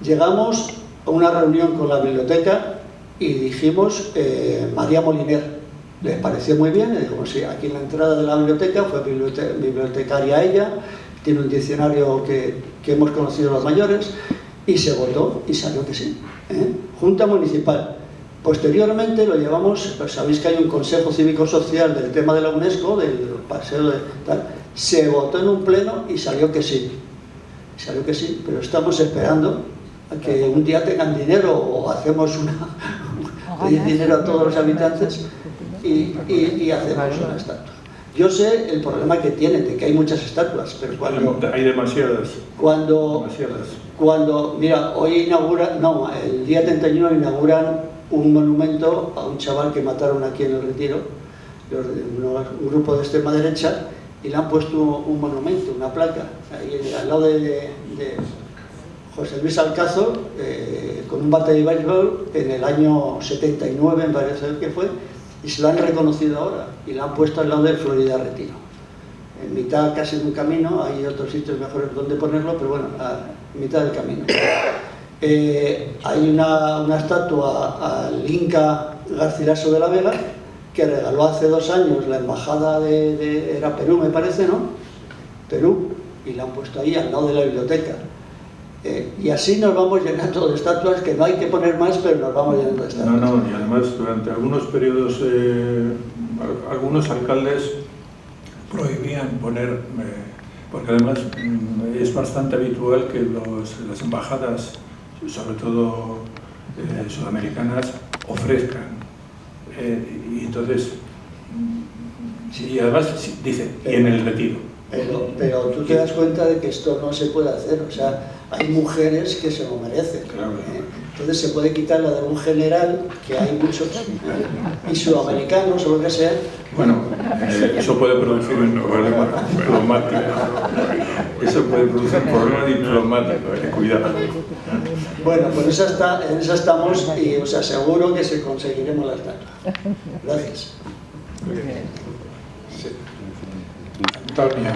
Speaker 1: Llegamos a una reunión con la biblioteca y dijimos María Moliner. Les pareció muy bien, y dijimos, sí, aquí en la entrada de la biblioteca fue bibliotecaria ella, tiene un diccionario que hemos conocido los mayores, y se votó y salió que sí. Junta Municipal. Posteriormente lo llevamos, pues sabéis que hay un Consejo Cívico-Social del tema de la UNESCO, del paseo de tal, se votó en un pleno y salió que sí. Pero estamos esperando a que un día tengan dinero o hacemos pedir dinero a todos los habitantes y hacemos una estatua. Yo sé el problema que tienen, de que hay muchas estatuas, pero cuando...
Speaker 4: Hay demasiadas.
Speaker 1: Mira, hoy el día 31 inauguran un monumento a un chaval que mataron aquí en el Retiro, un grupo de extrema derecha, y le han puesto un monumento, una placa, ahí al lado de José Luis Alcázar, con un bate de béisbol en el año 79, me parece que fue, y se lo han reconocido ahora y la han puesto al lado del Florida Retiro. En mitad casi de un camino, hay otros sitios mejores donde ponerlo, pero bueno, a mitad del camino. Hay una estatua al Inca Garcilaso de la Vega que regaló hace 2 años la embajada era Perú, me parece, ¿no? Perú, y la han puesto ahí al lado de la biblioteca. Y así nos vamos llenando de estatuas, que no hay que poner más, pero nos vamos llenando de estatuas.
Speaker 4: No, y además durante algunos periodos algunos alcaldes prohibían poner, porque además es bastante habitual que las embajadas, sobre todo sudamericanas, ofrezcan. Y entonces, y además dice, y en el retiro.
Speaker 1: Pero tú te das cuenta de que esto no se puede hacer, o sea, hay mujeres que se lo merecen.
Speaker 4: Claro.
Speaker 1: Entonces se puede quitar la de un general, que hay muchos, y sudamericanos o lo que sea.
Speaker 4: Bueno, eso puede producir un problema diplomático. Eso puede producir un problema diplomático, cuidado.
Speaker 1: Bueno, pues en esa estamos y os aseguro que se conseguiremos la estatua. Gracias.
Speaker 3: Sí. Antonio.